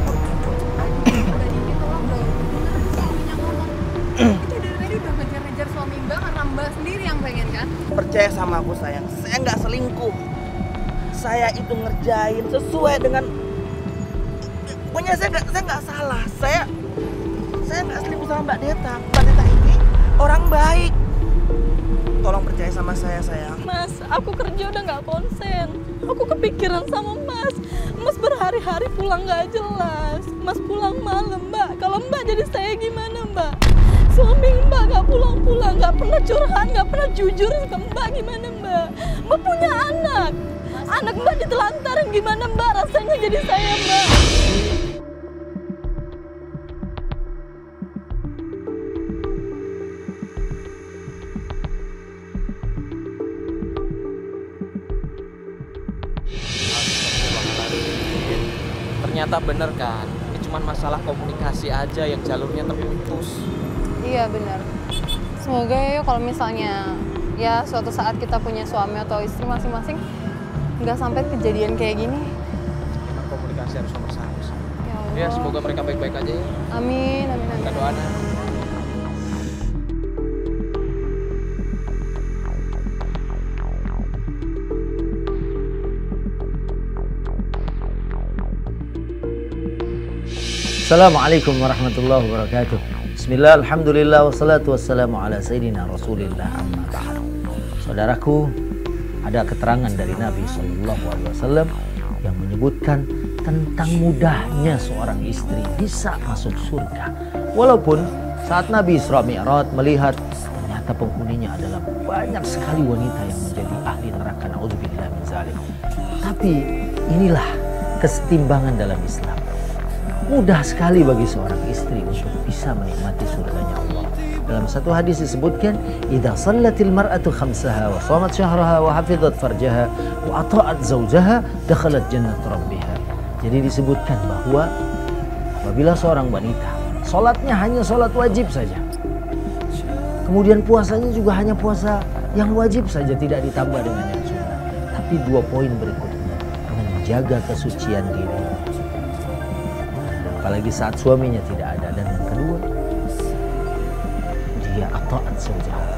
[SPEAKER 1] Itu dari tadi udah ngejar-ngejar suami Mbak karena Mbak sendiri yang pengen kan?
[SPEAKER 7] Percaya sama aku, sayang. Saya nggak selingkuh. Saya itu ngerjain sesuai dengan. Pokoknya saya nggak salah. Saya nggak selingkuh sama Mbak Deta. Mbak Deta ini orang baik. Tolong percaya sama saya, sayang.
[SPEAKER 3] Mas, aku kerja udah nggak konsen. Aku kepikiran sama Mas. Mas berhari-hari pulang nggak jelas. Mas pulang malam, Mbak. Kalau Mbak jadi saya gimana, Mbak? Suami Mbak nggak pulang-pulang, nggak pernah curhat, nggak pernah jujur ke Mbak. Gimana, Mbak? Mbak punya anak. Anak Mbak ditelantarin, gimana Mbak rasanya jadi saya, Mbak?
[SPEAKER 2] Ternyata bener kan, ini cuma masalah komunikasi aja yang jalurnya terputus.
[SPEAKER 1] Iya benar. Semoga ya kalau misalnya ya suatu saat kita punya suami atau istri masing-masing nggak sampai kejadian kayak gini.
[SPEAKER 2] Emang komunikasi harus nomor satu.
[SPEAKER 1] Ya Allah.
[SPEAKER 2] Ya semoga mereka baik-baik aja ya.
[SPEAKER 1] Amin, amin, amin.
[SPEAKER 2] Kita doain.
[SPEAKER 9] Assalamualaikum warahmatullahi wabarakatuh. Bismillah, alhamdulillah, wassalatu wassalamu ala sayyidina rasulillah amma ba'd. Saudaraku, ada keterangan dari Nabi SAW yang menyebutkan tentang mudahnya seorang istri bisa masuk surga. Walaupun saat Nabi Isra Mi'raj melihat ternyata ternyata penghuninya adalah banyak sekali wanita yang menjadi ahli neraka. Na'udzubillah min zalik. Tapi inilah kesetimbangan dalam Islam. Mudah sekali bagi seorang istri untuk bisa menikmati surganya Allah. Dalam satu hadis disebutkan, "Idza shallatil mar'atu khamsaha wa shamat syahraha wa hafizat farjaha wa ata'at zawjaha dakhalat jannat rabbiha." Jadi disebutkan bahwa apabila seorang wanita sholatnya hanya sholat wajib saja, kemudian puasanya juga hanya puasa yang wajib saja, tidak ditambah dengan yang sunnah, tapi 2 poin berikutnya, menjaga kesucian diri, apalagi saat suaminya tidak ada. Dan yang kedua, dia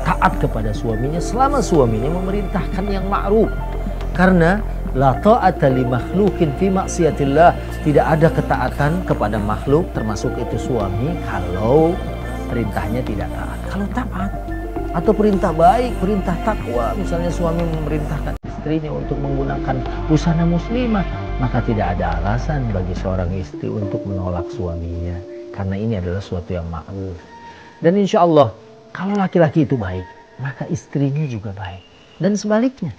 [SPEAKER 9] taat kepada suaminya selama suaminya memerintahkan yang ma'ruf. Karena la ta'ata li makhlukin fi maksiatillah, tidak ada ketaatan kepada makhluk termasuk itu suami kalau perintahnya tidak taat. Kalau taat atau perintah baik, perintah takwa, misalnya suami memerintahkan istrinya untuk menggunakan busana muslimah, maka tidak ada alasan bagi seorang istri untuk menolak suaminya, karena ini adalah suatu yang ma'ruf. Dan insya Allah kalau laki-laki itu baik, maka istrinya juga baik. Dan sebaliknya,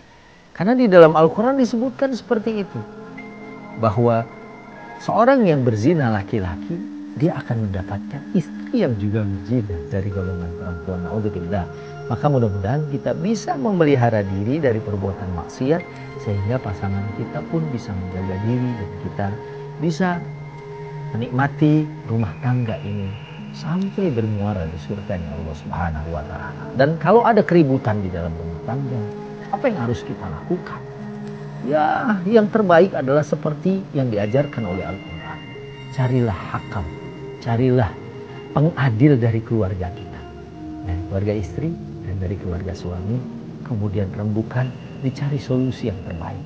[SPEAKER 9] karena di dalam Al-Quran disebutkan seperti itu, bahwa seorang yang berzina laki-laki, dia akan mendapatkan istri yang juga berzina dari golongan perempuan. Na'udzubillah. Maka mudah-mudahan kita bisa memelihara diri dari perbuatan maksiat, sehingga pasangan kita pun bisa menjaga diri dan kita bisa menikmati rumah tangga ini sampai bermuara di surganya Allah Subhanahu wa Ta'ala. Dan kalau ada keributan di dalam rumah tangga, apa yang harus kita lakukan? Ya, yang terbaik adalah seperti yang diajarkan oleh Al-Quran. Carilah hakam, carilah pengadil dari keluarga kita, keluarga istri dan dari keluarga suami. Kemudian rembukan, dicari solusi yang terbaik.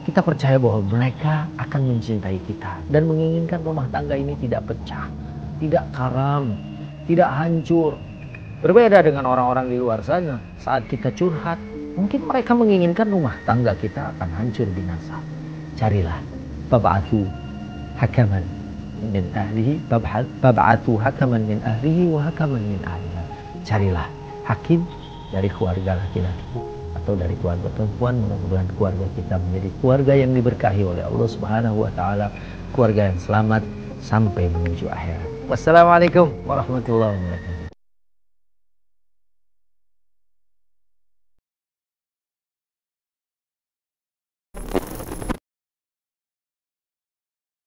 [SPEAKER 9] Kita percaya bahwa mereka akan mencintai kita dan menginginkan rumah tangga ini tidak pecah, tidak karam, tidak hancur. Berbeda dengan orang-orang di luar sana, saat kita curhat, mungkin mereka menginginkan rumah tangga kita akan hancur binasa. Carilah, bab'atu hakaman min ahlihi, bab'atu hakaman min ahlihi wa hakaman min ahliha. Carilah hakim dari keluarga laki-laki atau dari keluarga perempuan. Mudah-mudahan keluarga kita menjadi keluarga yang diberkahi oleh Allah Subhanahu wa Ta'ala, keluarga yang selamat sampai menuju akhirat. Wassalamualaikum warahmatullahi wabarakatuh.